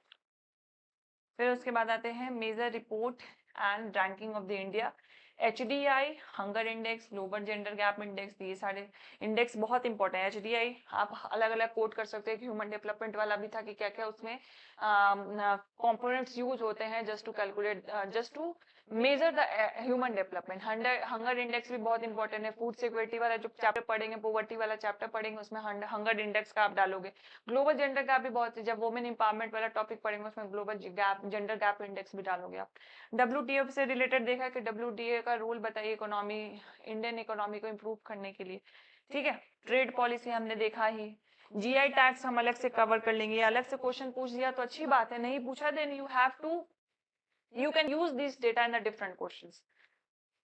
फिर उसके बाद आते हैं major report and ranking of the India, HDI, hunger index, global gender gap index, ये सारे इंडेक्स बहुत इंपॉर्टेंट है। HDI आप अलग अलग कोट कर सकते हैं, ह्यूमन डेवलपमेंट वाला भी था कि क्या क्या उसमें कंपोनेंट्स यूज होते हैं just to calculate, just to measure the human development, hunger index भी बहुत इंपॉर्टेंट है। फूड सिक्योरिटी वाला जो चैप्टर पढ़ेंगे, पोवर्टी वाला चैप्टर पढ़ेंगे, उसमें हंगर इंडेक्स का आप डालोगे। ग्लोबल जेंडर गैप भी बहुत है, जब वुमेन इंपावरमेंट वाला टॉपिक पढ़ेंगे उसमें global gap, gender gap index भी डालोगे आप। WTO से रिलेटेड देखा है कि WTO का रोल बताइए इकोनॉमी, इंडियन इकोनॉमी को इम्प्रूव करने के लिए, ठीक है। ट्रेड पॉलिसी हमने देखा ही। GI टैक्स हम अलग से कवर कर लेंगे, अलग से क्वेश्चन पूछ दिया तो अच्छी बात है, नहीं पूछा then you have to, you can use this data in the different questions,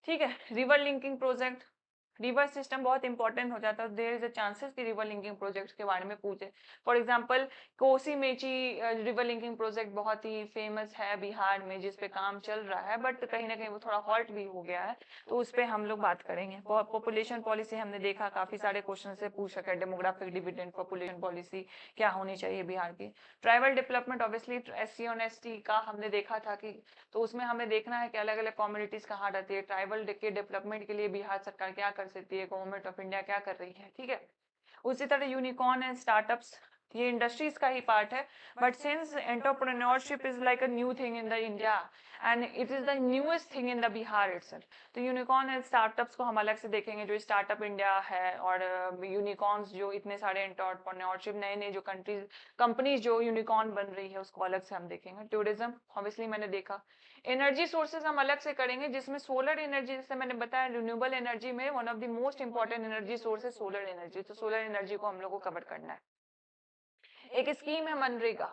ठीक है। River linking project, river system बहुत इंपॉर्टेंट हो जाता है, देयर इज अ चांसेस कि रिवर लिंकिंग प्रोजेक्ट्स के बारे में पूछे। For example Kosi Mechi river linking project बहुत ही फेमस है बिहार में, जिस पे काम चल रहा है, बट कहीं ना कहीं वो थोड़ा हॉल्ट भी हो गया है, तो उस पर हम लोग बात करेंगे। पॉपुलेशन पॉलिसी हमने देखा, काफी सारे क्वेश्चन से पूछ सके, डेमोग्राफिक डिविडेंड पॉपुलेशन पॉलिसी क्या होनी चाहिए बिहार की। ट्राइबल डेवलपमेंट ऑब्वियसली SC और ST का हमने देखा था कि, तो उसमें हमें देखना है कि अलग अलग कम्युनिटीज कहाँ रहती है, ट्राइबल के डेवलपमेंट के लिए बिहार सरकार क्या कर सकती है, गवर्नमेंट ऑफ इंडिया क्या कर रही है, ठीक है। उसी तरह यूनिकॉर्न एंड स्टार्टअप्स, ये इंडस्ट्रीज का ही पार्ट है, but since entrepreneurship is like a new thing in the India and it is the newest thing in the Bihar itself, तो यूनिकॉर्न एंड स्टार्टअप्स को हम अलग से देखेंगे, जो स्टार्टअप इंडिया है और यूनिकॉर्न्स जो इतने सारे एंटरप्रेन्योरशिप, नए नए जो कंपनीज जो यूनिकॉर्न बन रही है, उसको अलग से हम देखेंगे। टूरिज्म ऑब्वियसली मैंने देखा। एनर्जी सोर्सेज हम अलग से करेंगे, जिसमें सोलर एनर्जी, जैसे मैंने बताया रिन्यूएबल एनर्जी में one of the most important energy source है सोलर एनर्जी, तो सोलर एनर्जी को हम लोग को कवर करना है। एक स्कीम है मनरेगा,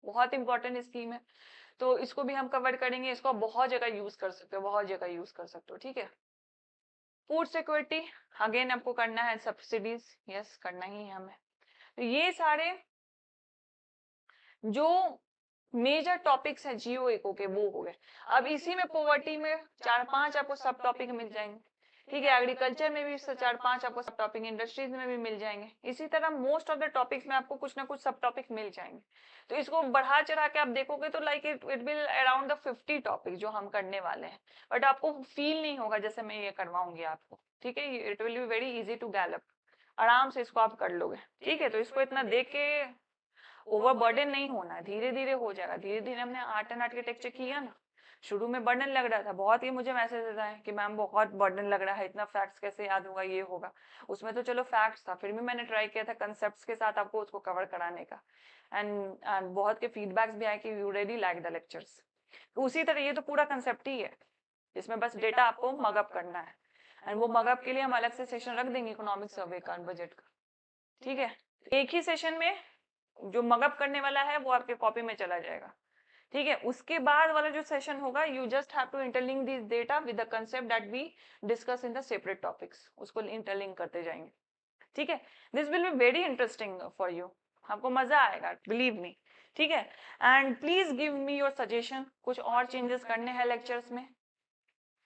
बहुत इंपॉर्टेंट स्कीम है, तो इसको भी हम कवर करेंगे। इसको बहुत जगह यूज कर सकते हो, बहुत जगह यूज कर सकते हो, ठीक है। फूड सिक्योरिटी अगेन आपको करना है, सब्सिडीज यस करना ही है हमें। तो ये सारे जो मेजर टॉपिक्स है जियो इको के वो हो गए। अब इसी में पॉवर्टी में 4-5 आपको सब टॉपिक मिल जाएंगे, ठीक है। एग्रीकल्चर में भी 4-5 आपको सब टॉपिक, इंडस्ट्रीज में भी मिल जाएंगे। इसी तरह मोस्ट ऑफ द टॉपिक्स में आपको कुछ ना कुछ सब टॉपिक मिल जाएंगे। तो इसको बढ़ा चढ़ा के आप देखोगे तो like it will around the 50 topic जो हम करने वाले हैं, बट आपको फील नहीं होगा जैसे मैं ये करवाऊंगी आपको, ठीक है। It will be very easy to gallop, आराम से इसको आप कर लोगे, ठीक है। तो इसको इतना देख के ओवरबर्डन नहीं होना है, धीरे धीरे हो जाएगा। धीरे धीरे हमने आर्ट एंड आर्किटेक्चर किया ना, शुरू में बर्डन लग रहा था बहुत, ये मुझे मैसेज आता है कि मैम बहुत बर्डन लग रहा है, इतना फैक्ट्स कैसे याद होगा, ये होगा। उसमें तो चलो फैक्ट्स था, फिर भी मैंने ट्राई किया था कंसेप्ट्स के साथ आपको उसको कवर कराने का, एंड बहुत के फीडबैक्स भी आए कि you really like the lectures. तो उसी तरह ये तो पूरा कंसेप्ट ही है, इसमें बस डेटा आपको मगअप करना है, एंड वो मगअप के लिए हम अलग से सेशन रख देंगे इकोनॉमिक सर्वे का, बजट का, ठीक है। एक ही सेशन में जो मगअप करने वाला है वो आपके कॉपी में चला जाएगा, ठीक है। उसके बाद वाला जो सेशन होगा, you just have to interlink this data with the concept that we discuss in the separate topics, उसको इंटरलिंक करते जाएंगे, ठीक है। This will be very interesting for you, आपको मजा आएगा, बिलीव मी, ठीक है। And please give me your suggestion, कुछ और चेंजेस करने हैं लेक्चर्स में,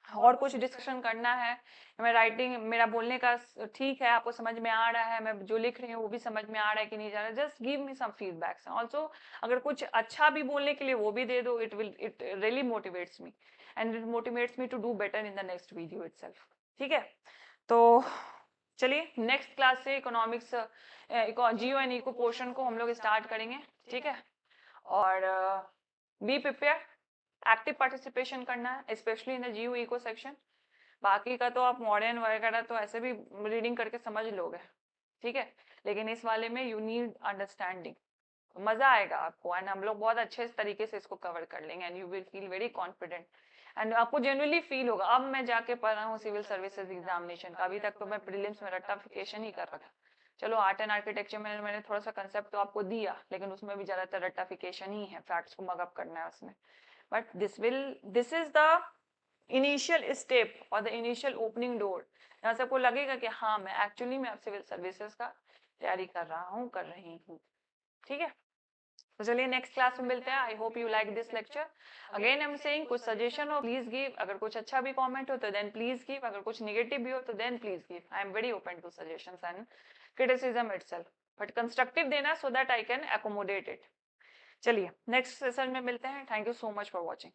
और कुछ डिस्कशन करना है। मैं राइटिंग, मेरा बोलने का ठीक है, आपको समझ में आ रहा है, मैं जो लिख रही हूँ वो भी समझ में आ रहा है कि नहीं जा रहा है, जस्ट गिव मी सम फीडबैक्स ऑल्सो। अगर कुछ अच्छा भी बोलने के लिए वो भी दे दो, it really motivates me and it motivates me to do better in the next video itself, ठीक है। तो चलिए नेक्स्ट क्लास से economics geo and eco portion को हम लोग स्टार्ट करेंगे, ठीक है। और बी प्रिपेयर, एक्टिव पार्टिसिपेशन करना है, specially in the geo eco section. बाकी का तो आप मॉडर्न वगैरह तो ऐसे भी रीडिंग करके समझ लोगे, ठीक है, लेकिन इस वाले में यू नीड अंडरस्टैंडिंग, मजा आएगा आपको, एंड हम लोग बहुत अच्छे तरीके से इसको कवर कर लेंगे, and you will feel very confident, and आपको जेन्युइनली फील होगा। अब मैं जाके पढ़ रहा हूँ सिविल सर्विसेज एग्जामिनेशन का, अभी तक तो मैं प्रीलिम्स में रट्टाफिकेशन ही कर रखा। चलो आर्ट एंड आर्किटेक्चर में मैंने थोड़ा सा कंसेप्ट तो आपको दिया, लेकिन उसमें भी ज्यादातर रट्टाफिकेशन ही है, फैक्ट्स को मगअप करना है उसमें। But this is the initial step और द इनिशियल ओपनिंग डोर, यहाँ से आपको लगेगा कि हाँ मैं एक्चुअली में सिविल सर्विसेज का तैयारी कर रहा हूँ, कर रही हूँ, ठीक है। तो चलिए नेक्स्ट क्लास में मिलते हैं। I hope you like this lecture. Again I am saying, कुछ सजेशन हो प्लीज गिव, अगर कुछ अच्छा भी कमेंट हो तो देन प्लीज गिव, अगर कुछ नेगेटिव भी हो तो then please give. I am very open to suggestions and criticism itself, but constructive देना so that I can accommodate it. चलिए नेक्स्ट सेशन में मिलते हैं। Thank you so much for watching.